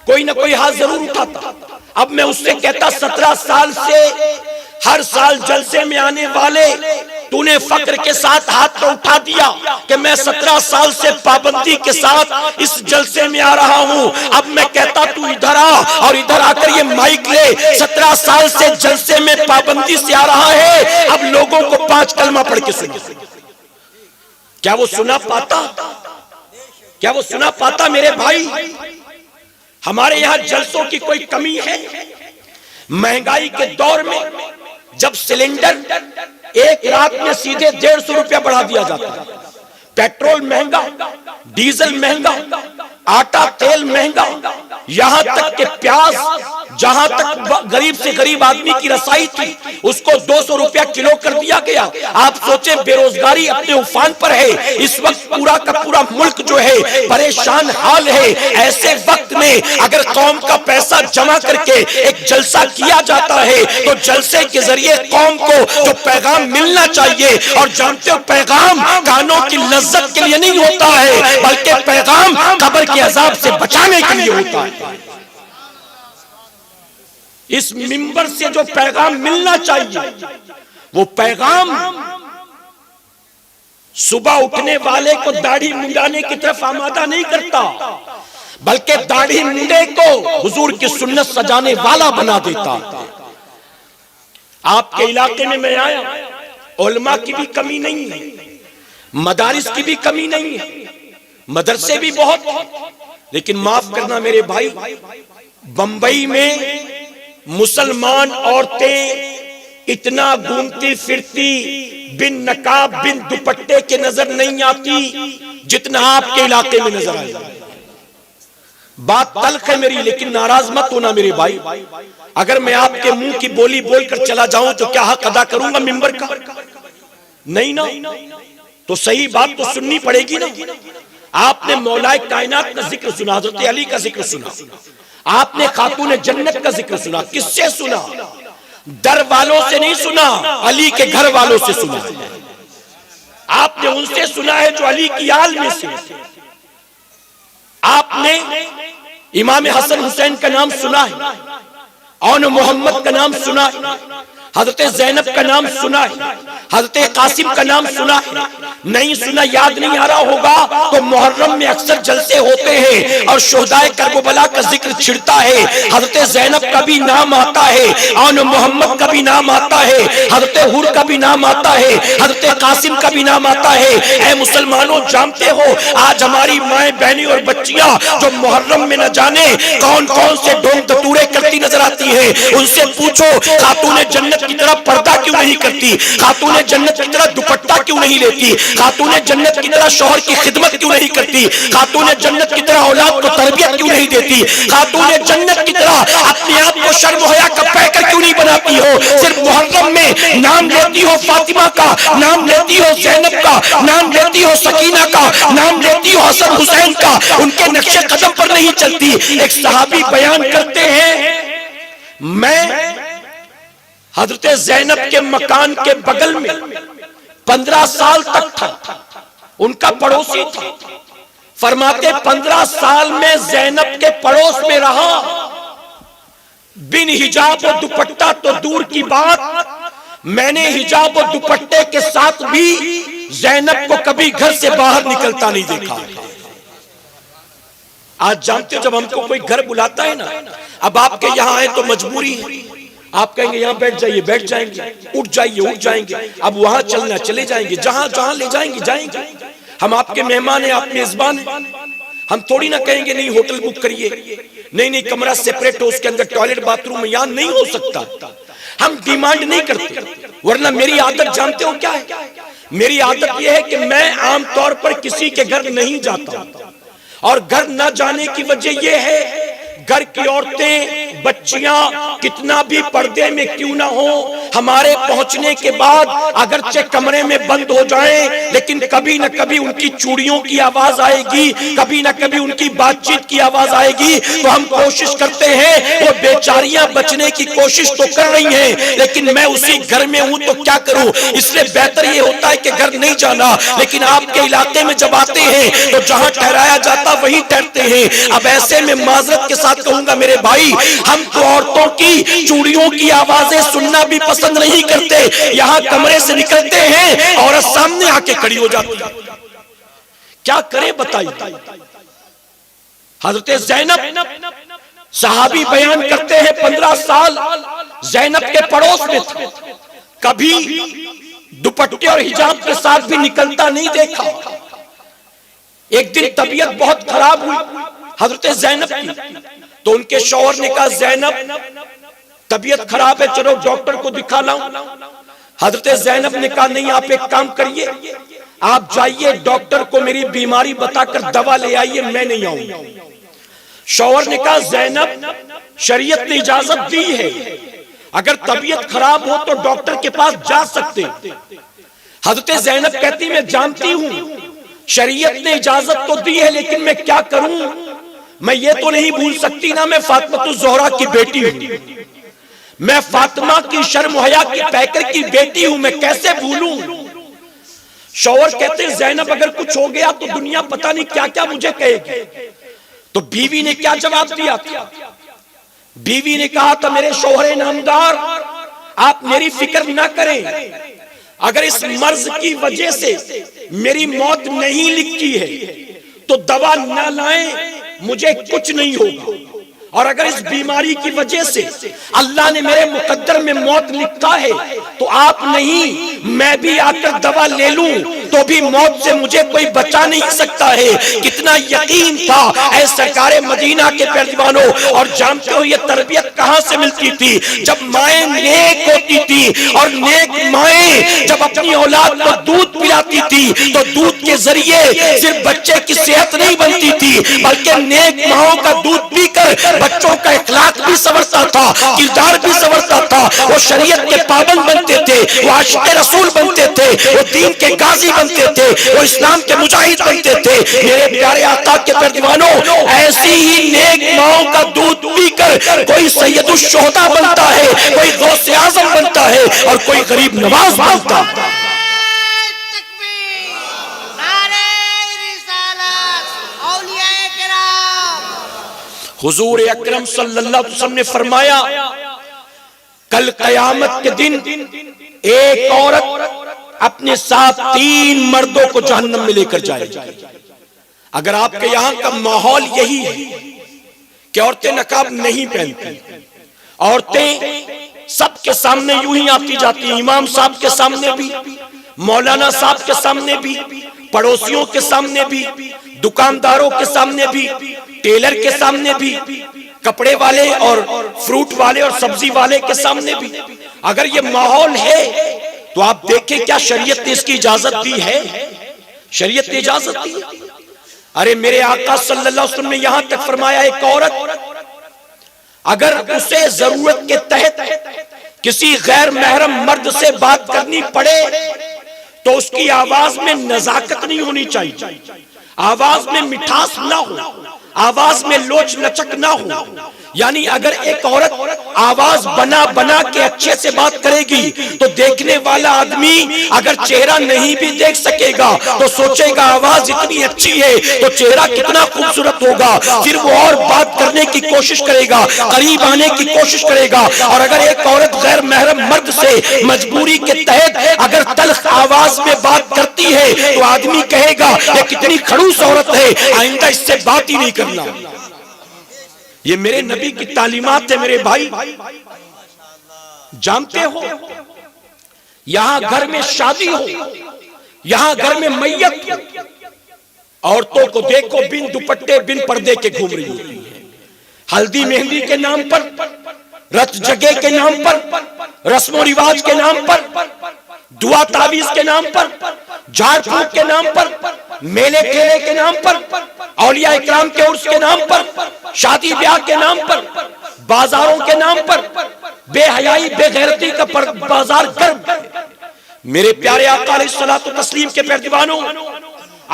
کوئی نہ کوئی ہاتھ ضرور اٹھاتا. اب میں اس سے کہتا 17 سال سے ہر سال جلسے میں آنے والے، تو نے فخر کے ساتھ ہاتھ تو اٹھا دیا کہ میں 17 سال سے پابندی کے ساتھ اس جلسے میں آ رہا ہوں. اب میں کہتا تو ادھر آ، اور ادھر آ کر یہ مائک لے. 17 سال سے جلسے میں پابندی سے آ رہا ہے، اب لوگوں کو 5 کلمہ پڑھ کے سنا. کیا وہ سنا پاتا؟ کیا وہ سنا پاتا میرے بھائی؟ ہمارے یہاں جلسوں کی کوئی کمی ہے؟ مہنگائی کے دور میں جب سلنڈر ایک رات میں سیدھے 150 روپیہ بڑھا دیا جاتا ہے، پیٹرول مہنگا، ڈیزل مہنگا، آٹا تیل مہنگا، یہاں تک کہ پیاز جہاں تک غریب سے غریب آدمی کی رسائی تھی اس کو 200 روپیہ کلو کر دیا گیا. آپ سوچیں بے روزگاری اپنے افان پر ہے. اس وقت پورا کا پورا ملک جو ہے پریشان حال ہے. ایسے وقت میں اگر قوم کا پیسہ جمع کر کے ایک جلسہ کیا جاتا ہے تو جلسے کے ذریعے قوم کو جو پیغام ملنا چاہیے، اور جانتے ہو پیغام کانوں کی لذت کے لیے نہیں ہوتا ہے بلکہ پیغام قبر کے عذاب سے بچانے کے لیے ہوتا ہے. اس منبر سے جو پیغام ملنا چاہیے وہ پیغام صبح اٹھنے والے کو داڑھی منڈانے کی طرف آمادہ نہیں کرتا، بلکہ داڑھی منڈے کو حضور کی سنت سجانے والا بنا دیتا. آپ کے علاقے میں آیا، علماء کی بھی کمی نہیں ہے، مدارس کی بھی کمی نہیں ہے، مدرسے بھی بہت، لیکن معاف کرنا میرے بھائی، بمبئی میں مسلمان عورتیں اتنا گھومتی پھرتی بن نقاب بن دوپٹے کے نظر نہیں آتی جتنا آپ کے علاقے میں نظر آئی. بات تلخ ہے میری، لیکن ناراض مت ہونا میرے بھائی. اگر میں آپ کے منہ کی بولی بول کر چلا جاؤں تو کیا حق ادا کروں گا ممبر کا؟ نہیں نا. تو صحیح بات تو سننی پڑے گی نا. آپ نے مولائے کائنات کا ذکر سنا، حضرت علی کا ذکر سنا، آپ نے خاتون جنت کا ذکر سنا. کس سے سنا؟ در والوں سے نہیں سنا، علی کے گھر والوں سے سنا. آپ نے ان سے سنا ہے جو علی کی آل میں سے. آپ نے امام حسن حسین کا نام سنا ہے، اون محمد کا نام سنا ہے، حضرت زینب کا نام سنا ہے، حضرت قاسم کا نام سنا ہے. نہیں سنا، یاد نہیں آ رہا ہوگا تو محرم میں اکثر جلسے ہوتے ہیں اور شہدائے کربلا کا ذکر چھڑتا ہے. حضرت زینب کا بھی نام آتا ہے، اون محمد کا بھی نام آتا ہے، حضرت حور کا بھی نام آتا ہے، حضرت قاسم کا بھی نام آتا ہے. اے مسلمانوں، جانتے ہو آج ہماری مائیں بہنیں اور بچیاں جو محرم میں نہ جانے کون کون سے ڈھول دتورے کرتی نظر آتی ہیں، ان سے پوچھو خاتون جنت کی طرح پردہ کیوں نہیں کرتی، خاتون جنت کی طرح دوپٹہ کیوں نہیں لیتی، خاتون جنت کی طرح شوہر کی خدمت کیوں نہیں کرتی، خاتون جنت کی طرح اولاد کو تربیت کیوں نہیں دیتی، خاتون جنت کی طرح اپنے آپ کو شرم و حیا کا پیکر کیوں نہیں بناتی ہو. صرف محرم میں نام لیتی ہو فاطمہ کا، نام لیتی ہو زینب کا، نام لیتی ہو سکینہ کا، نام لیتی ہو حسن حسین کا، ان کے نقش قدم پر نہیں چلتی. ایک صحابی بیان کرتے ہیں، میں حضرت زینب کے مکان کے بغل میں 15 سال تک تھا، ان کا پڑوسی تھا. فرماتے 15 سال میں زینب کے پڑوس میں رہا، بن حجاب و دوپٹہ تو دور کی بات، میں نے حجاب و دوپٹے کے ساتھ بھی زینب کو کبھی گھر سے باہر نکلتا نہیں دیکھا. آج جانتے ہو جب ہم کو کوئی گھر بلاتا ہے نا، اب آپ کے یہاں آئے تو مجبوری ہے، آپ کہیں گے یہاں بیٹھ جائیے، بیٹھ جائیں گے، اٹھ جائیے، اٹھ جائیں گے. اب وہاں چلنا چلے جائیں گے، جہاں جہاں لے جائیں گے جائیں گے. ہم آپ کے مہمان ہیں، آپ میزبان ہیں. ہم تھوڑی نہ کہیں گے نہیں ہوٹل بک کریے، نہیں کمرہ سیپریٹ ہو، اس کے اندر ٹوائلٹ باتھ روم یہاں نہیں ہو سکتا. ہم ڈیمانڈ نہیں کرتے، ورنہ میری عادت جانتے ہو کیا ہے؟ میری عادت یہ ہے کہ میں عام طور پر کسی کے گھر نہیں جاتا، اور گھر نہ جانے کی وجہ یہ ہے گھر کی عورتیں بچیاں کتنا بھی پردے میں کیوں نہ ہوں، ہمارے پہنچنے کے بعد اگرچہ کمرے میں بند ہو جائیں لیکن کبھی نہ کبھی ان کی چوڑیوں کی آواز آئے گی، کبھی نہ کبھی ان کی بات چیت کی آواز آئے گی، تو ہم کوشش کرتے ہیں، وہ بیچاریاں بچنے کی کوشش تو کر رہی ہیں لیکن میں اسی گھر میں ہوں تو کیا کروں، اس لیے بہتر یہ ہوتا ہے کہ گھر نہیں جانا، لیکن آپ کے علاقے میں جب آتے ہیں تو جہاں ٹھہرایا جاتا وہیں ٹھہرتے ہیں۔ اب ایسے میں معذرت کے ساتھ کہوں گا میرے بھائی، ہم تو عورتوں کی چوڑیوں کی آوازیں سننا بھی پسند نہیں کرتے، یہاں کمرے سے نکلتے ہیں عورت سامنے آ کے کھڑی ہو جاتی ہے، کیا کریں بتائیے۔ حضرت زینب صحابی بیان کرتے ہیں 15 سال زینب کے پڑوس میں تھے، کبھی دوپٹے اور حجاب کے ساتھ بھی نکلتا نہیں دیکھا۔ ایک دن طبیعت بہت خراب ہوئی حضرت زینب کی، تو ان کے شوہر نے کہا زینب طبیعت خراب ہے، چلو ڈاکٹر کو دکھا لاؤں۔ حضرت زینب نے کہا نہیں، آپ ایک کام کریے، آپ جائیے ڈاکٹر کو میری بیماری بتا کر دوا لے آئیے، میں نہیں آؤں۔ شوہر نے کہا زینب شریعت نے اجازت دی ہے، اگر طبیعت خراب ہو تو ڈاکٹر کے پاس جا سکتے۔ حضرت زینب کہتی میں جانتی ہوں شریعت نے اجازت تو دی ہے لیکن میں کیا کروں، میں یہ تو نہیں بھول سکتی نا میں فاطمہ الزہرا کی بیٹی ہوں، میں فاطمہ کی شرم و حیا کی پیکر کی بیٹی ہوں، میں کیسے بھولوں۔ شوہر کہتے ہیں زینب اگر کچھ ہو گیا تو دنیا پتہ نہیں کیا کیا مجھے کہے گی۔ تو بیوی نے کیا جواب دیا تھا؟ بیوی نے کہا تھا میرے شوہر نامدار آپ میری فکر نہ کریں، اگر اس مرض کی وجہ سے میری موت نہیں لکھی ہے تو دوا نہ لائیں، مجھے کچھ نہیں ہوگا، اور اگر اس بیماری کی وجہ سے اللہ نے میرے مقدر میں موت لکھا ہے تو آپ نہیں میں بھی آ کر دوا لے لوں تو بھی موت سے مجھے کوئی بچا نہیں سکتا ہے۔ کتنا یقین تھا اے سرکار مدینہ کے پیروانوں، اور جانتے ہو یہ تربیت کہاں سے ملتی تھی؟ جب مائیں نیک ہوتی تھی، اور نیک مائیں جب اپنی اولاد کو دودھ پلاتی تھی تو دودھ کے ذریعے صرف بچے کی صحت نہیں بنتی تھی بلکہ نیک ماؤں کا دودھ پی کر بچوں کا اخلاق بھی سنورتا تھا، کردار بھی سنورتا تھا، وہ شریعت کے پابند بنتے تھے، وہ عاشق رسول بنتے تھے، وہ دین کے غازی بنتے تھے، وہ اسلام کے مجاہد بنتے تھے۔ میرے پیارے آقا کے پیروانوں، ایسی ہی نیک ماؤں کا دودھ پی کر کوئی سید الشہداء بنتا ہے، کوئی غوث اعظم بنتا ہے، اور کوئی غریب نواز بنتا ہے۔ حضور اکرم صلی اللہ علیہ وسلم نے فرمایا کل قیامت کے دن ایک عورت اپنے ساتھ 3 مردوں کو جہنم میں لے کر جائے گی۔ اگر آپ کے یہاں کا ماحول یہی ہے کہ عورتیں نقاب نہیں پہنتی، عورتیں سب کے سامنے یوں ہی آتی جاتی، امام صاحب کے سامنے بھی، مولانا صاحب کے سامنے بھی، پڑوسیوں کے سامنے بھی، دکانداروں کے سامنے بھی، ٹیلر کے سامنے بھی، کپڑے والے اور فروٹ والے اور سبزی والے کے سامنے بھی، اگر یہ ماحول ہے تو آپ دیکھیں کیا شریعت نے اس کی اجازت دی ہے؟ شریعت نے اجازت دی؟ ارے میرے آقا صلی اللہ علیہ وسلم نے یہاں تک فرمایا ایک عورت اگر اسے ضرورت کے تحت کسی غیر محرم مرد سے بات کرنی پڑے تو اس کی آواز میں نزاکت نہیں ہونی چاہیے، آواز میں مٹھاس نہ ہو، آواز میں لوچ لچک نہ ہو۔ یعنی اگر ایک عورت آواز بنا بنا کے اچھے سے بات کرے گی تو دیکھنے والا آدمی اگر چہرہ نہیں بھی دیکھ سکے گا تو سوچے گا آواز اتنی اچھی ہے تو چہرہ کتنا خوبصورت ہوگا، پھر وہ اور بات کرنے کی کوشش کرے گا، قریب آنے کی کوشش کرے گا۔ اور اگر ایک عورت غیر محرم مرد سے مجبوری کے تحت اگر تلخ آواز میں بات کرتی ہے تو آدمی کہے گا یہ کتنی خڑوس عورت ہے، آئندہ اس سے بات ہی نہیں کرنا۔ یہ میرے نبی کی تعلیمات ہے میرے بھائی۔ جانتے ہو یہاں گھر میں شادی ہو، یہاں گھر میں میت ہو، عورتوں کو دیکھو بن دوپٹے بن پردے کے گھوم رہی ہوتی ہیں، ہلدی مہندی کے نام پر، رت جگے کے نام پر، رسم و رواج کے نام پر، دعا تعویذ کے نام پر، جھاڑ پھونک کے نام پر، میلے کھیلے کے نام پر، اولیاء اکرام کے عرس کے نام پر شادی بیاہ کے نام پر، بازاروں کے نام پر بے حیائی بے غیرتی کا بازار گرم۔ میرے پیارے آقا علیہ الصلوۃ والتسلیم کے پیروانوں،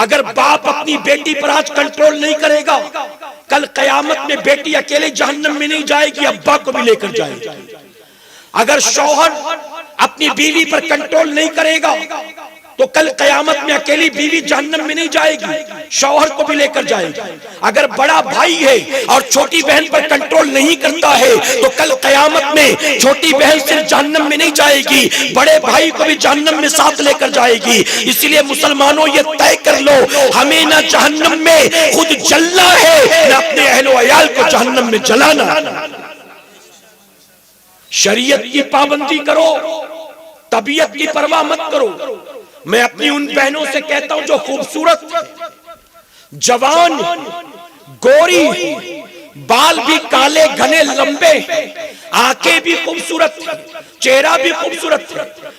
اگر باپ اپنی بیٹی پر آج کنٹرول نہیں کرے گا، کل قیامت میں بیٹی اکیلے جہنم میں نہیں جائے گی، ابا کو بھی لے کر جائے گی۔ اگر شوہر اپنی بیوی پر کنٹرول نہیں کرے گا تو کل قیامت میں اکیلی بیوی جہنم میں نہیں جائے گی، شوہر کو بھی لے کر جائے گی۔ اگر بڑا بھائی ہے اور چھوٹی بہن پر کنٹرول نہیں کرتا ہے تو کل قیامت میں چھوٹی بہن صرف جہنم میں نہیں جائے گی، بڑے بھائی کو بھی جہنم میں ساتھ لے کر جائے گی۔ اس لیے مسلمانوں یہ طے کر لو، ہمیں نہ جہنم میں خود جلنا ہے، نہ اپنے اہل و عیال کو جہنم میں جلانا۔ شریعت کی پابندی کرو، طبیعت کی پرواہ مت کرو۔ میں اپنی ان بہنوں سے کہتا ہوں جو خوبصورت، جوان، گوری، بال بھی کالے گھنے لمبے، آنکھیں بھی خوبصورت، چہرہ بھی خوبصورت،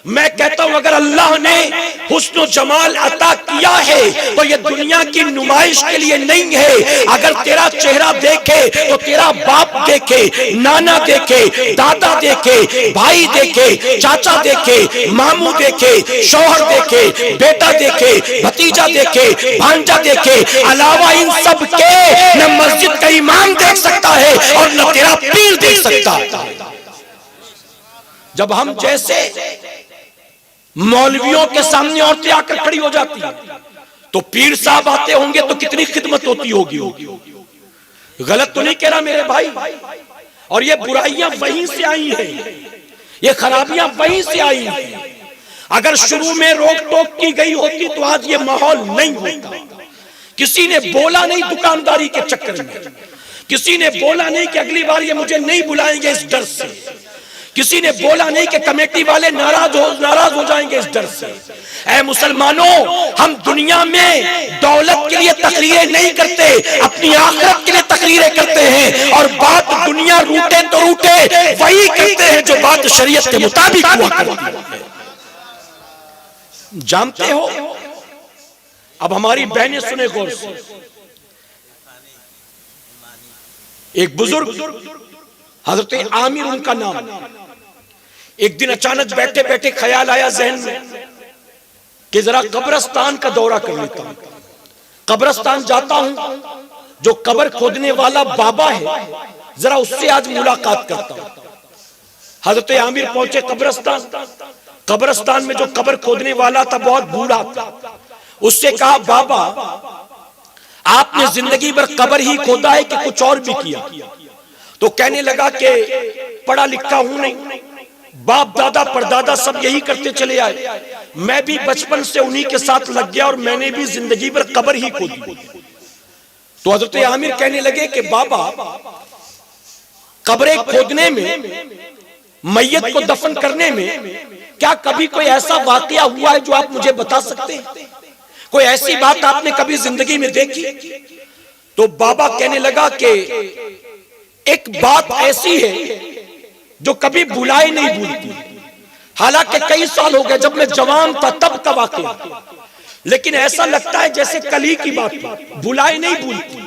میں کہتا ہوں اگر اللہ نے حسن و جمال عطا کیا ہے تو یہ دنیا کی نمائش کے لیے نہیں ہے۔ اگر تیرا چہرہ دیکھے تو تیرا باپ دیکھے، نانا دیکھے، دادا دیکھے، بھائی دیکھے، چاچا دیکھے، ماموں دیکھے، شوہر دیکھے، بیٹا دیکھے، بھتیجا دیکھے، بھانجا دیکھے، علاوہ ان سب کے نہ مسجد کا امام دیکھ سکتا ہے اور نہ تیرا پیر دیکھ سکتا ہے۔ جب ہم جیسے مولویوں کے سامنے عورتیں آ کر کھڑی ہو جاتی ہیں تو پیر صاحب آتے ہوں گے تو کتنی خدمت ہوتی ہوگی۔ غلط تو نہیں کہہ رہا میرے بھائی؟ اور یہ برائیاں وہیں سے آئی ہیں، یہ خرابیاں وہیں سے آئی ہیں۔ اگر شروع میں روک ٹوک کی گئی ہوتی تو آج یہ ماحول نہیں ہوتا۔ کسی نے بولا نہیں دکانداری کے چکر میں، کسی نے بولا نہیں کہ اگلی بار یہ مجھے نہیں بلائیں گے اس ڈر سے، کسی نے بولا نہیں کہ کمیٹی والے ناراض ہو جائیں گے اس ڈر سے۔ اے مسلمانوں، ہم دنیا میں دولت کے لیے تقریریں نہیں کرتے، اپنی آخرت کے لیے تقریریں کرتے ہیں، اور بات دنیا روٹے تو روٹے وہی کرتے ہیں جو بات شریعت کے مطابق ہوا کرتی ہے۔ جانتے ہو، اب ہماری بہنیں سنیں غور سے، ایک بزرگ حضرت عامر ان کا نام، ایک دن اچانک بیٹھے بیٹھے خیال آیا ذہن میں کہ ذرا قبرستان کا دورہ کر لیتا ہوں، قبرستان جاتا ہوں، جو قبر کھودنے والا بابا ہے ذرا اس سے آج ملاقات کرتا ہوں۔ حضرت عامر پہنچے قبرستان میں جو قبر کھودنے والا تھا بہت بوڑھا تھا۔ اس سے کہا بابا آپ نے زندگی بھر قبر ہی کھودا ہے کہ کچھ اور بھی کیا؟ تو کہنے لگا کہ پڑھا لکھا ہوں نہیں، باپ دادا پردادا سب یہی کرتے چلے آئے، میں بھی بچپن سے انہی کے ساتھ لگ گیا اور میں نے بھی زندگی بھر قبر ہی کھودی۔ تو حضرت عامر کہنے لگے کہ بابا قبریں کھودنے میں، میت کو دفن کرنے میں کیا کبھی کوئی ایسا واقعہ ہوا ہے جو آپ مجھے بتا سکتے ہیں؟ کوئی ایسی بات آپ نے کبھی زندگی میں دیکھی؟ تو بابا کہنے لگا کہ ایک بات ایسی ہے جو کبھی بھلائی نہیں بھولتی، حالانکہ کئی سال ہو گئے، جب میں جوان تھا تب کا واقعہ، لیکن ایسا لگتا ہے جیسے کل ہی کی بات، بھلائی نہیں بھولتی۔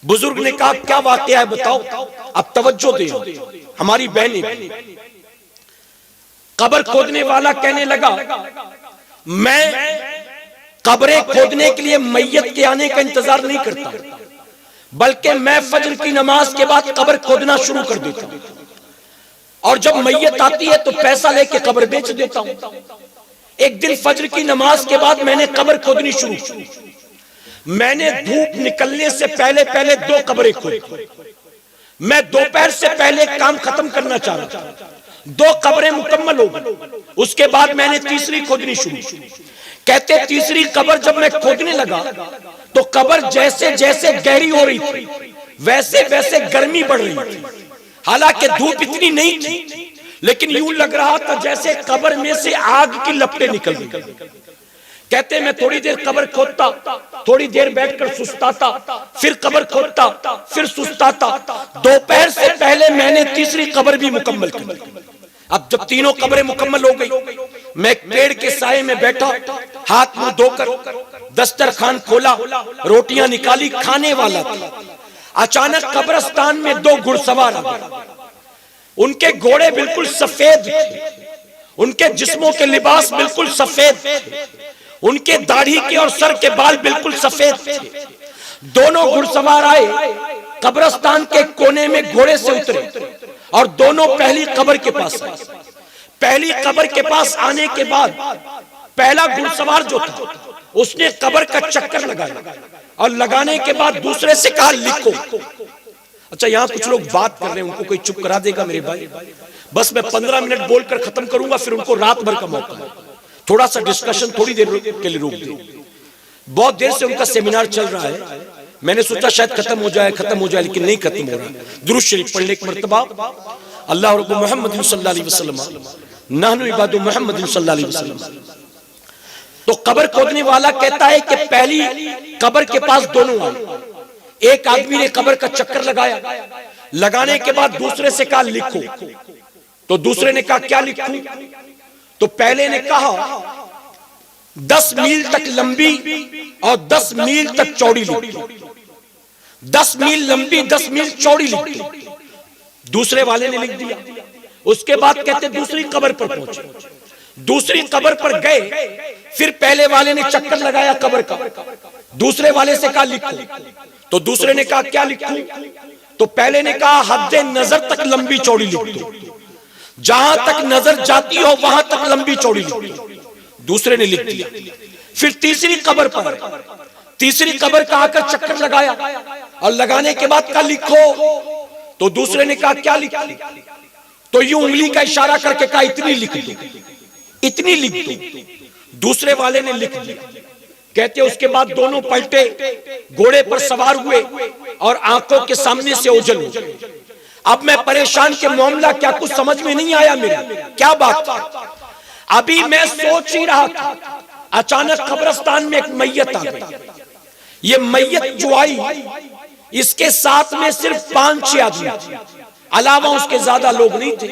بزرگ نے کہا کیا واقعہ ہے بتاؤ؟ اب توجہ دیں ہماری بہنیں۔ قبر کھودنے والا کہنے لگا میں قبریں کھودنے کے لیے میت کے آنے کا انتظار نہیں کرتا، بلکہ میں فجر کی نماز کے بعد قبر کھودنا شروع کر دیتا ہوں، اور جب میت آتی ہے تو پیسہ لے کے قبر بیچ دیتا ہوں۔ ایک دن فجر کی نماز کے بعد میں نے قبر کھودنی شروع کی، میں نے دھوپ نکلنے سے پہلے 2 قبریں کھودی، میں دوپہر سے پہلے کام ختم کرنا چاہ رہا تھا، 2 قبریں مکمل ہو گئی، اس کے بعد میں نے تیسری کھودنی شروع کی۔ کہتے تیسری قبر جب میں کھودنے لگا تو قبر جیسے جیسے گہری ہو رہی تھی ویسے ویسے گرمی بڑھ رہی تھی، حالانکہ دھوپ اتنی نہیں تھی، لیکن یوں لگ رہا تھا جیسے قبر میں سے آگ کی لپٹیں نکل گئی۔ کہتے میں تھوڑی دیر قبر کھودتا، تھوڑی دیر بیٹھ کر سستاتا، پھر قبر کھودتا، پھر سستاتا، دوپہر سے پہلے میں نے تیسری قبر بھی مکمل کر لی۔ اب جب تینوں قبریں مکمل ہو گئی، میں ایک پیڑ کے سائے میں بیٹھا، ہاتھ منہ دھو کر دسترخوان کھولا، روٹیاں نکالی، کھانے والا تھا۔ اچانک قبرستان میں دو گھڑسوار آ گئے. ان کے گھوڑے بالکل سفید تھے, ان کے جسموں کے لباس بالکل سفید تھے, ان کے داڑھی کے اور سر کے بال بالکل سفید تھے. دونوں گھڑسوار آئے, قبرستان کے کونے میں گھوڑے سے اترے اور دونوں پہلی قبر کے پاس آئے. پہلی قبر کے پاس آنے کے بعد پہلا گھڑسوار جو تھا اس نے قبر کا چکر لگایا اور لگانے کے بعد دوسرے سے کہا لکھو. اچھا یہاں کچھ لوگ بات کر رہے ہیں, ان کو کوئی چپ کرا دے گا میرے بھائی؟ بس میں 15 منٹ بول کر ختم کروں گا, پھر ان کو رات بھر کا موقع ہے. تھوڑا سا ڈسکشن تھوڑی دیر کے لیے روک دیں. بہت دیر سے ان کا سیمینار چل رہا ہے, میں نے سوچا شاید ختم ہو جائے لیکن نہیں ختم ہو رہا. درود شریف پڑھ لیں ایک مرتبہ. اللہ رب محمد صلی اللہ علیہ وسلم نحن عباد محمد صلی اللہ علیہ وسلم. تو قبر کھودنے والا کہتا ہے کہ پہلی قبر کے پاس دونوں آئے. ایک آدمی نے قبر کا چکر لگایا, لگانے کے بعد دوسرے سے کہا لکھو. تو دوسرے نے کہا کیا لکھوں؟ تو پہلے نے کہا 10 میل تک لمبی اور 10 میل تک چوڑی لکھو. 10 میل لمبی 10 میل چوڑی لکھو. دوسرے والے نے لکھ دیا. اس کے بعد کہتے دوسری قبر پر پہنچے. دوسری قبر پر گئے, پھر پہلے والے نے چکر لگایا قبر کا, دوسرے والے سے کہا لکھو. تو دوسرے نے کہا کیا لکھوں؟ تو پہلے نے کہا حد نظر تک لمبی چوڑی لکھ دو, جہاں تک نظر جاتی ہو وہاں تک لمبی چوڑی لکھ دو. دوسرے نے لکھ دیا. پھر تیسری قبر پر, تیسری قبر کا آ کر چکر لگایا اور لگانے کے بعد کہا لکھو. تو دوسرے نے کہا کیا لکھوں؟ تو یوں انگلی کا اشارہ کر کے کہا اتنی لکھ دو, اتنی لکھ دو. دوسرے والے نے لکھ دیا. کہتے اس کے بعد دونوں پلٹے, گھوڑے پر سوار ہوئے اور آنکھوں کے سامنے سے اوجھل ہوئے. اب میں پریشان کہ معاملہ کیا, کچھ سمجھ میں نہیں آیا میرا, کیا بات. ابھی میں سوچ ہی رہا تھا, اچانک قبرستان میں ایک میت آ گئی. یہ میت جو آئی اس کے ساتھ میں صرف 5-6 آدمی تھے, علاوہ اس کے زیادہ لوگ نہیں تھے.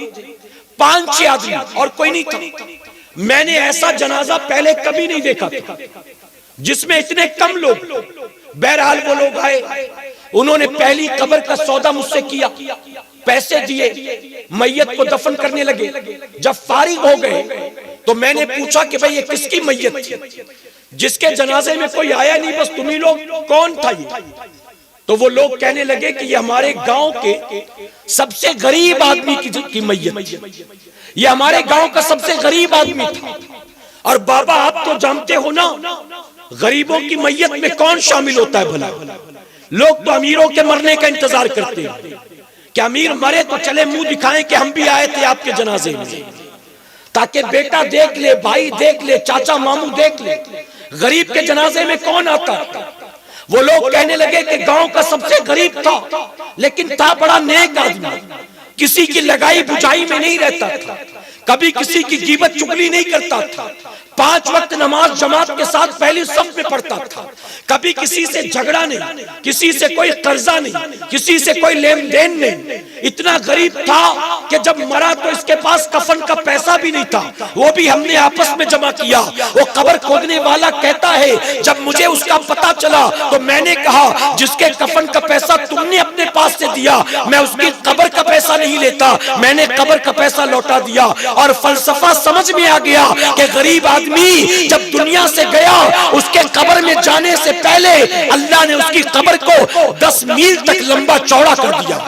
5-6 آدمی اور کوئی نہیں تھا. میں نے ایسا جنازہ پہلے کبھی نہیں دیکھا تھا جس میں اتنے کم لوگ. بہرحال وہ لوگ آئے, انہوں نے پہلی قبر کا سودا مجھ سے کیا, پیسے دیے, میت کو دفن کرنے لگے. جب فارغ ہو گئے تو میں نے پوچھا کہ بھئی یہ کس کی میت تھی؟ جس کے جنازے میں کوئی آیا نہیں, بس تمہیں لوگ, کون تھا یہ؟ تو وہ لوگ کہنے لگے کہ یہ ہمارے گاؤں کے سب سے غریب آدمی کی میت, یہ ہمارے گاؤں کا سب سے غریب آدمی تھا. اور بابا آپ تو جانتے ہو نا غریبوں کی میت میں کون شامل ہوتا ہے بھلا؟ لوگ تو امیروں کے مرنے کا انتظار کرتے ہیں کہ امیر مرے تو چلے منہ دکھائیں کہ ہم بھی آئے تھے آپ کے جنازے میں, تاکہ بیٹا دیکھ لے, بھائی دیکھ لے, چاچا ماموں دیکھ لے. غریب کے جنازے میں کون آتا؟ وہ لوگ کہنے لگے کہ گاؤں کا سب سے غریب تھا لیکن تھا بڑا نیک آدمی, کسی کی لگائی بجائی میں نہیں رہتا تھا, کبھی کسی کی غیبت چغلی نہیں کرتا تھا, 5 وقت نماز جماعت کے ساتھ پہلی صف میں پڑھتا تھا, کبھی کسی سے جھگڑا نہیں, کسی سے کوئی قرضہ نہیں, کسی سے کوئی لین دین نہیں. اتنا غریب تھا کہ جب مرا تو اس کے پاس کفن کا پیسہ بھی نہیں تھا, وہ بھی ہم نے آپس میں جمع کیا. وہ قبر کھودنے والا کہتا ہے جب مجھے اس کا پتہ چلا تو میں نے کہا جس کے کفن کا پیسہ تم نے اپنے پاس سے دیا میں اس کی قبر کا پیسہ نہیں لیتا, میں نے قبر کا پیسہ لوٹا دیا. اور فلسفہ سمجھ میں آ گیا کہ غریب آدمی جب دنیا سے گیا اس کے قبر میں جانے سے پہلے اللہ نے اس کی قبر کو 10 میل تک لمبا چوڑا کر دیا.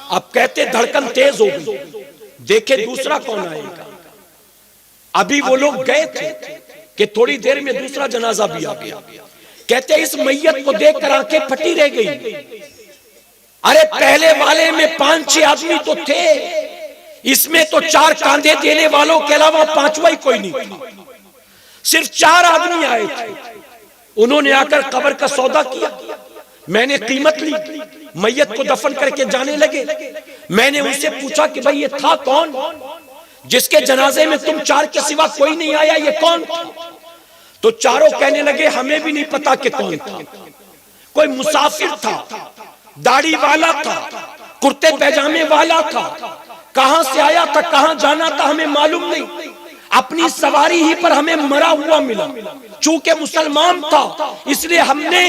اب کہتے دھڑکن تیز ہو گئی, دیکھے دوسرا کون آئے گا. ابھی وہ لوگ گئے تھے کہ تھوڑی دیر میں دوسرا جنازہ بھی آ گیا. کہتے اس میت کو دیکھ کر آنکھیں پھٹی رہ گئی. ارے پہلے والے میں 5-6 آدمی تو تھے, اس میں تو 4 کاندھے دینے والوں کے علاوہ 5واں ہی کوئی نہیں تھا. صرف 4 آدمی آئے تھے. انہوں نے آ کر قبر کا سودا کیا, میں نے قیمت لی, میت کو دفن کر کے جانے لگے. میں نے ان سے پوچھا کہ بھئی یہ تھا کون جس کے جنازے میں تم 4 کے سوا کوئی نہیں آیا, یہ کون تھا؟ تو چاروں کہنے لگے ہمیں بھی نہیں پتا کہ کون تھا. کوئی مسافر تھا, داڑھی والا تھا, کرتے پیجامے والا تھا, کہاں سے آیا تھا, کہاں جانا تھا ہمیں معلوم نہیں. اپنی سواری ہی پر ہمیں مرا ہوا ملا، چونکہ مسلمان تھا اس لیے ہم نے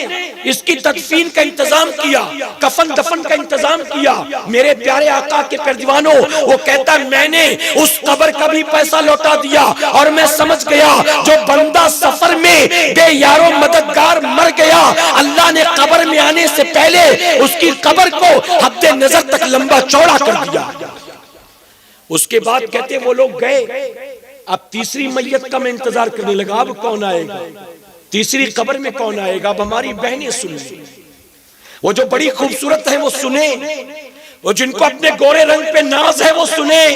اس کی تدفین کا انتظام کیا، کفن دفن کا انتظام کیا۔ میرے پیارے آقا کے پردیوانوں، وہ کہتا میں نے اس قبر کا بھی پیسہ لوٹا دیا، اور میں سمجھ گیا جو بندہ سفر میں بے یارو مددگار مر گیا، اللہ نے قبر میں آنے سے پہلے اس کی قبر کو حد نظر تک لمبا چوڑا کر دیا۔ اس کے بعد کہتے وہ لوگ گئے، اب تیسری میت کا میں انتظار کرنے لگا، اب کون آئے گا، تیسری قبر میں کون آئے گا، اب ہماری بہنیں سن لیں، وہ جو بڑی خوبصورت ہیں وہ سنیں، وہ جن کو اپنے گورے رنگ پہ ناز ہے وہ سنیں،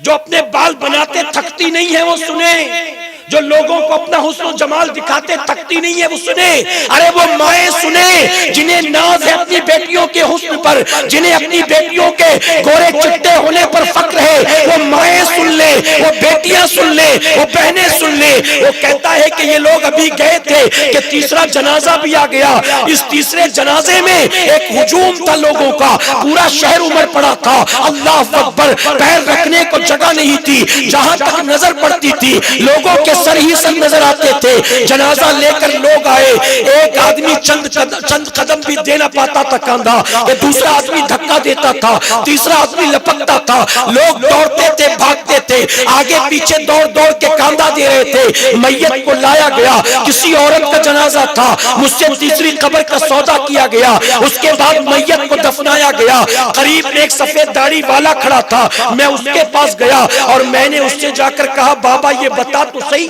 جو اپنے بال بناتے تھکتی نہیں ہے وہ سنیں، جو لوگوں کو اپنا حسن و جمال دکھاتے تھکتی نہیں ہے وہ سنیں۔ ارے وہ مائیں سنیں جنہیں ناز ہے اپنی بیٹیوں کے حسن پر، جنہیں اپنی بیٹیوں کے گورے چٹے ہونے پر فخر ہے، وہ مائیں سن لیں، وہ بیٹیاں سن لیں، وہ بہنیں سن لیں۔ وہ کہتا ہے کہ یہ لوگ ابھی گئے تھے کہ تیسرا جنازہ بھی آ گیا، اس تیسرے جنازے میں ایک ہجوم تھا لوگوں کا، پورا شہر عمر پڑا تھا، اللہ اکبر، پیر رکھنے کو جگہ نہیں تھی، جہاں تک نظر پڑتی تھی لوگوں کے سر ہی سر نظر آتے تھے۔ جنازہ لے کر لوگ آئے، ایک آدمی چند قدم بھی دینا پاتا تھا کاندھا، دوسرا آدمی دھکا دیتا تھا، تیسرا آدمی لپکتا تھا، لوگ دوڑتے تھے، بھاگتے تھے، آگے پیچھے دوڑ دوڑ کے کاندھا دے رہے تھے۔ میت کو لایا گیا، کسی عورت کا جنازہ تھا، مجھ سے تیسری قبر کا سودا کیا گیا، اس کے بعد میت کو دفنایا گیا۔ قریب میں ایک سفید داڑھی والا کھڑا تھا، میں اس کے پاس گیا اور میں نے اس سے جا کر کہا بابا یہ بتا تو صحیح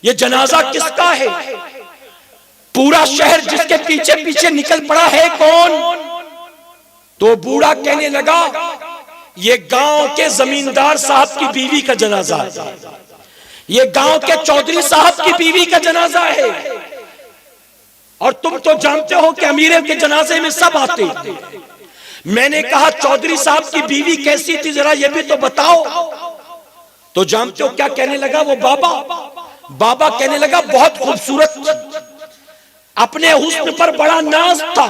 یہ جنازہ کس کا ہے؟ پورا شہر جس کے پیچھے پیچھے نکل پڑا ہے کون؟ تو بوڑھا کہنے لگا یہ گاؤں کے زمیندار صاحب کی بیوی کا جنازہ ہے، یہ گاؤں کے چودھری صاحب کی بیوی کا جنازہ ہے، اور تم تو جانتے ہو کہ امیرے کے جنازے میں سب آتے ہیں۔ میں نے کہا چودھری صاحب کی بیوی کیسی تھی ذرا یہ بھی تو بتاؤ۔ تو جانتے ہو کیا کہنے لگا وہ بابا کہنے لگا بہت خوبصورت تھی، اپنے حسن پر بڑا ناز تھا،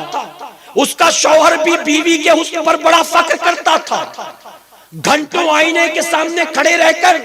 اس کا شوہر بھی بیوی کے حسن پر بڑا فخر کرتا تھا، گھنٹوں آئینے کے سامنے کھڑے رہ کر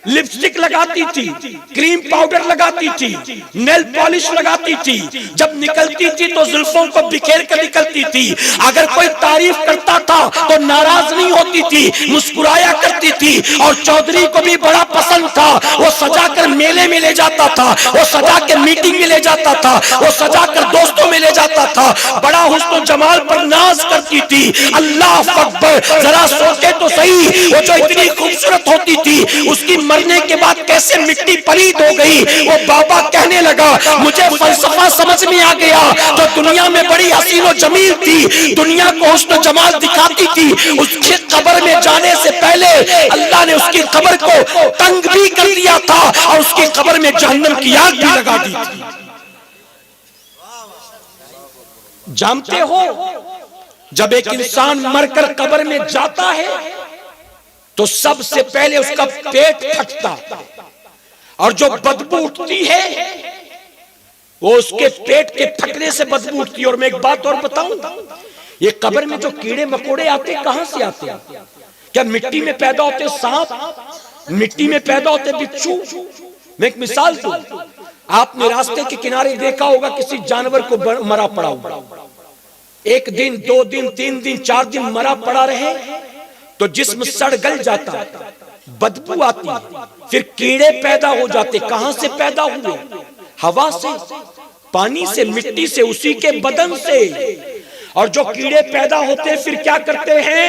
لپسٹک لگاتی تھی، کریم پاؤڈر لگاتی تھی، نیل پالش لگاتی تھی، جب نکلتی تھی تو زلفوں کو بکھیر کر نکلتی تھی، اگر کوئی تعریف کرتا تھا تو ناراض نہیں ہوتی تھی، مسکرایا کرتی تھی، اور چودھری کو بھی بڑا پسند تھا، وہ سجا کر میلے میں لے جاتا تھا، وہ سجا کے میٹنگ میں لے جاتا تھا، وہ سجا کر دوستوں میں لے جاتا تھا، بڑا حسن و جمال پر ناز کرتی تھی۔ اللہ اکبر، ذرا سوچے تو صحیح، وہ جو اتنی خوبصورت ہوتی تھی اس کی مرنے کے بعد کیسے مٹی پلید ہو گئی۔ وہ بابا کہنے لگا مجھے فلسفہ سمجھ میں آ گیا، جو دنیا میں بڑی حسین و جمیل تھی، دنیا کو حسن و جمال دکھاتی تھی، اس کی قبر میں جانے سے پہلے اللہ نے اس کی قبر کو تنگ بھی کر دیا تھا اور اس کی قبر میں جہنم کی آگ بھی لگا دی تھی۔ جانتے ہو جب ایک انسان مر کر قبر میں جاتا ہے تو سب سے پہلے اس کا پیٹ پھٹتا، اور جو بدبو اٹھتی ہے وہ اس کے پیٹ کے پھٹنے سے بدبو اٹھتی ہے۔ اور میں ایک بات اور بتاؤں، یہ قبر میں جو کیڑے مکوڑے آتے کہاں سے آتے ہیں؟ کیا مٹی میں پیدا ہوتے سانپ، مٹی میں پیدا ہوتے بچھو؟ میں ایک مثال دوں، آپ نے راستے کے کنارے دیکھا ہوگا کسی جانور کو مرا پڑا ہوگا، ایک دن، دو دن، تین دن، چار دن مرا پڑا رہے تو جسم سڑ گل جاتا، بدبو آتی، پھر کیڑے پیدا ہو جاتے۔ کہاں سے پیدا ہوئے؟ ہوا سے، پانی سے، مٹی سے، اسی کے بدن سے۔ اور جو کیڑے پیدا ہوتے پھر کیا کرتے ہیں؟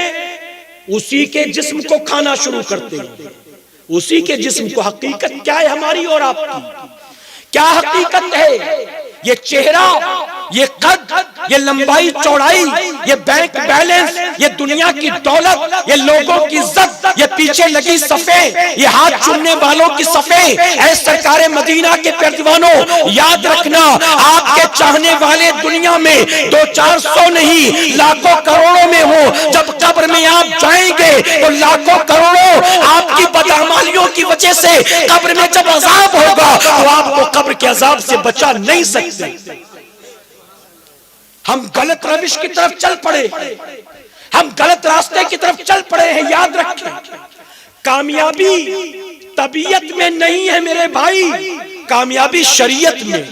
اسی کے جسم کو کھانا شروع کرتے ہیں، اسی کے جسم کو۔ حقیقت کیا ہے ہماری اور آپ کی؟ کیا حقیقت ہے؟ یہ چہرہ، یہ قد، یہ لمبائی چوڑائی، یہ بینک بیلنس، یہ دنیا کی دولت، یہ لوگوں کی عزت، یہ پیچھے لگی صفیں، یہ ہاتھ چومنے والوں کی صفیں۔ اے سرکار مدینہ کے پردیوانوں، یاد رکھنا آپ کے چاہنے والے دنیا میں 200-400 نہیں لاکھوں کروڑوں میں ہو، جب قبر میں آپ جائیں گے تو لاکھوں کروڑوں آپ کی بدعمالیوں کی وجہ سے قبر میں جب عذاب ہوگا تو آپ کو قبر کے عذاب سے بچا نہیں سکتے۔ ہم غلط روش کی طرف چل پڑے، ہم غلط راستے کی طرف چل پڑے ہیں۔ یاد رکھیں کامیابی طبیعت میں نہیں ہے میرے بھائی، کامیابی شریعت میں۔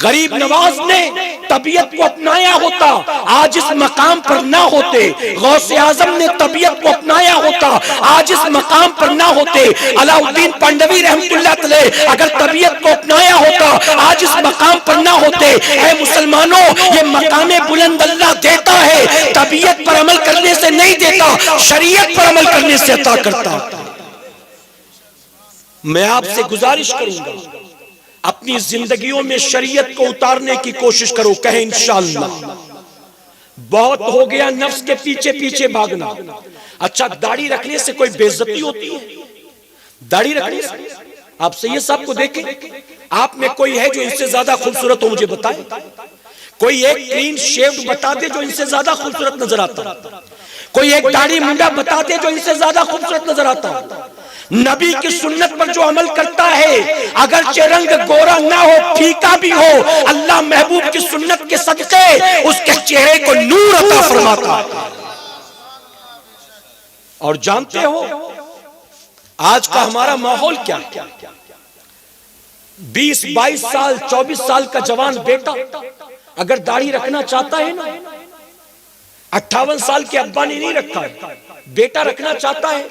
غریب نواز نے طبیعت کو اپنایا ہوتا آج اس مقام پر نہ ہوتے، غوث اعظم نے طبیعت کو اپنایا ہوتا آج اس مقام پر نہ ہوتے، علاء الدین پانڈوی رحمت اللہ علیہ اگر طبیعت کو اپنایا ہوتا آج اس مقام پر نہ ہوتے۔ اے مسلمانوں، یہ مقام بلند اللہ دیتا ہے، طبیعت پر عمل کرنے سے نہیں دیتا، شریعت پر عمل کرنے سے عطا کرتا۔ میں آپ سے گزارش کروں گا اپنی زندگیوں میں شریعت کو اتارنے کی کوشش کرو، کہیں انشاءاللہ۔ بہت ہو گیا نفس کے پیچھے پیچھے بھاگنا۔ اچھا، داڑھی رکھنے سے کوئی بے عزتی ہوتی ہے؟ داڑھی رکھنے سے آپ سید صاحب کو دیکھیں، آپ میں کوئی ہے جو ان سے زیادہ خوبصورت ہو؟ مجھے بتائیں، کوئی ایک کلین شیوڈ بتا دے جو ان سے زیادہ خوبصورت نظر آتا، کوئی ایک داڑھی منڈا بتا دے جو ان سے زیادہ خوبصورت نظر آتا۔ نبی کی سنت پر جو عمل کرتا ہے اگرچہ رنگ گورا نہ ہو، پھیکا بھی ہو، اللہ محبوب کی سنت کے صدقے اس کے چہرے کو نور عطا فرماتا ہے۔ اور جانتے ہو آج کا ہمارا ماحول کیا ہے؟ 20 22 سال 24 سال کا جوان بیٹا اگر داڑھی رکھنا چاہتا ہے نا، 58 سال کے ابا نے نہیں رکھا ہے، بیٹا رکھنا چاہتا ہے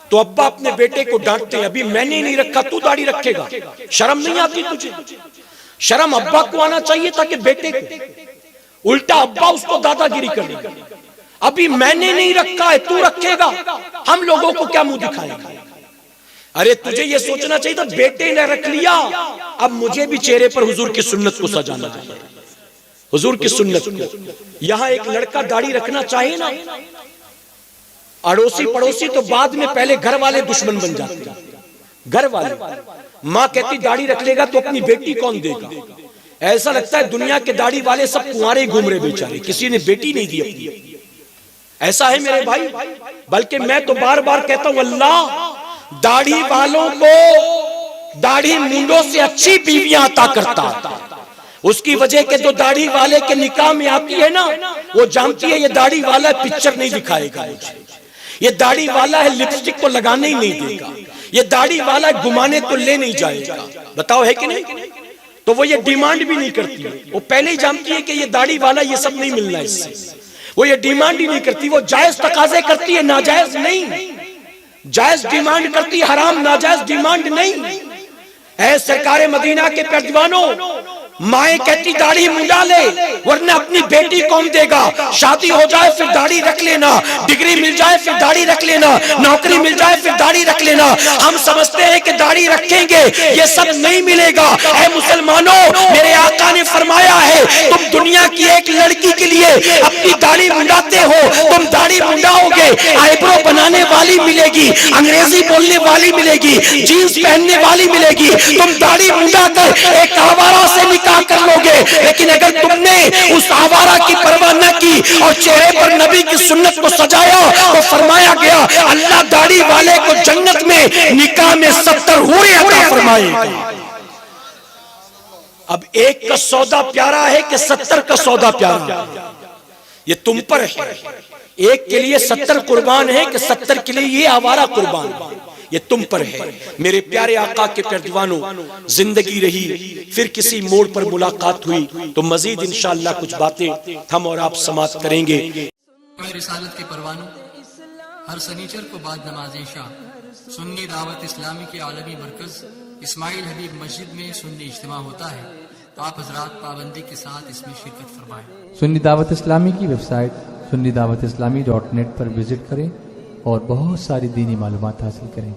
تو ابا اپنے بیٹے کو ڈانٹتے ہیں، ابھی میں نے نہیں رکھا تو داڑھی رکھے گا، شرم نہیں آتی تجھے؟ شرم ابا کو آنا چاہیے تھا کہ بیٹے کو، الٹا ابا اس کو دادا گیری کرے گا، ابھی میں نے نہیں رکھا ہے تو رکھے گا، ہم لوگوں کو کیا منہ دکھائے گا؟ ارے تجھے یہ سوچنا چاہیے تھا بیٹے نے رکھ لیا، اب مجھے بھی چہرے پر حضور کی سنت کو سجانا چاہیے، حضور کی سنت کو۔ یہاں ایک لڑکا داڑھی رکھنا چاہے نا، اڑوسی پڑوسی تو بعد میں، پہلے گھر والے دشمن بن جاتے ہیں۔ گھر والے، ماں کہتی داڑھی رکھ لے گا تو اپنی بیٹی کون دے گا؟ ایسا لگتا ہے دنیا کے داڑھی والے سب کنوارے گھوم رہے بیچارے، کسی نے بیٹی نہیں دی اپنی۔ ایسا ہے میرے بھائی، بلکہ میں تو بار بار کہتا ہوں اللہ داڑھی والوں کو داڑھی مونڈوں سے اچھی بیویاں عطا کرتا۔ اس کی وجہ کہ جو داڑھی والے کے نکاح میں آتی ہے نا، وہ جانتی ہے یہ داڑھی والا پکچر نہیں دکھائے گا مجھے، یہ داڑھی والا ہے لپسٹک کو لگانے ہی نہیں دے گا، یہ داڑھی والا گھمانے تو لے نہیں جائے گا۔ بتاؤ ہے کہ نہیں؟ تو وہ یہ ڈیمانڈ بھی نہیں کرتی، وہ پہلے ہی جانتی ہے کہ یہ داڑھی والا یہ سب نہیں ملنا اس سے، وہ یہ ڈیمانڈ ہی نہیں کرتی، وہ جائز تقاضے کرتی ہے، ناجائز نہیں۔ جائز ڈیمانڈ کرتی، حرام ناجائز ڈیمانڈ نہیں۔ اے سرکار مدینہ کے پیروانوں، مائیں کہتی داڑھی منڈا لے ورنہ اپنی بیٹی کون دے گا؟ شادی ہو جائے پھر داڑھی رکھ لینا، ڈگری مل جائے پھر داڑھی رکھ لینا، نوکری مل جائے پھر داڑھی رکھ لینا۔ ہم سمجھتے ہیں کہ داڑھی رکھیں گے یہ سب نہیں ملے گا۔ اے مسلمانوں، میرے آقا نے فرمایا ہے تم دنیا کی ایک لڑکی کے لیے اپنی داڑھی منڈاتے ہو، تم داڑھی منڈاؤ گے، آئیبرو بنانے والی ملے گی، انگریزی بولنے والی ملے گی، جینز پہننے والی ملے گی، تم داڑھی منڈا کر ایک آوارہ سے کر لو گے، لیکن اگر تم نے اس آوارہ کی پرواہ نہ کی اور چہرے پر نبی کی سنت کو سجایا تو فرمایا گیا اللہ داڑھی والے کو جنت میں نکاح میں 70 حوریں عطا فرمائے گا۔ اب ایک کا سودا پیارا ہے کہ 70 کا سودا پیارا ہے، یہ تم پر ہے۔ ایک کے لیے 70 قربان ہے کہ 70 کے لیے یہ آوارہ قربان ہے، یہ تم پر ہے۔ میرے پیارے آقا کے پیروانوں، زندگی رہی پھر کسی موڑ پر ملاقات ہوئی تو مزید انشاءاللہ کچھ باتیں ہم اور آپ سماعت کریں گے۔ رسالت کے پروانوں، ہر سنیچر کو بعد نماز عشاء سنی دعوت اسلامی کے عالمی مرکز اسماعیل حبیب مسجد میں سنی اجتماع ہوتا ہے، آپ حضرات پابندی کے ساتھ اس میں شرکت فرمائیں۔ سنی دعوت اسلامی کی web site sunni dawat islami.net پر وزٹ کریں اور بہت ساری دینی معلومات حاصل کریں۔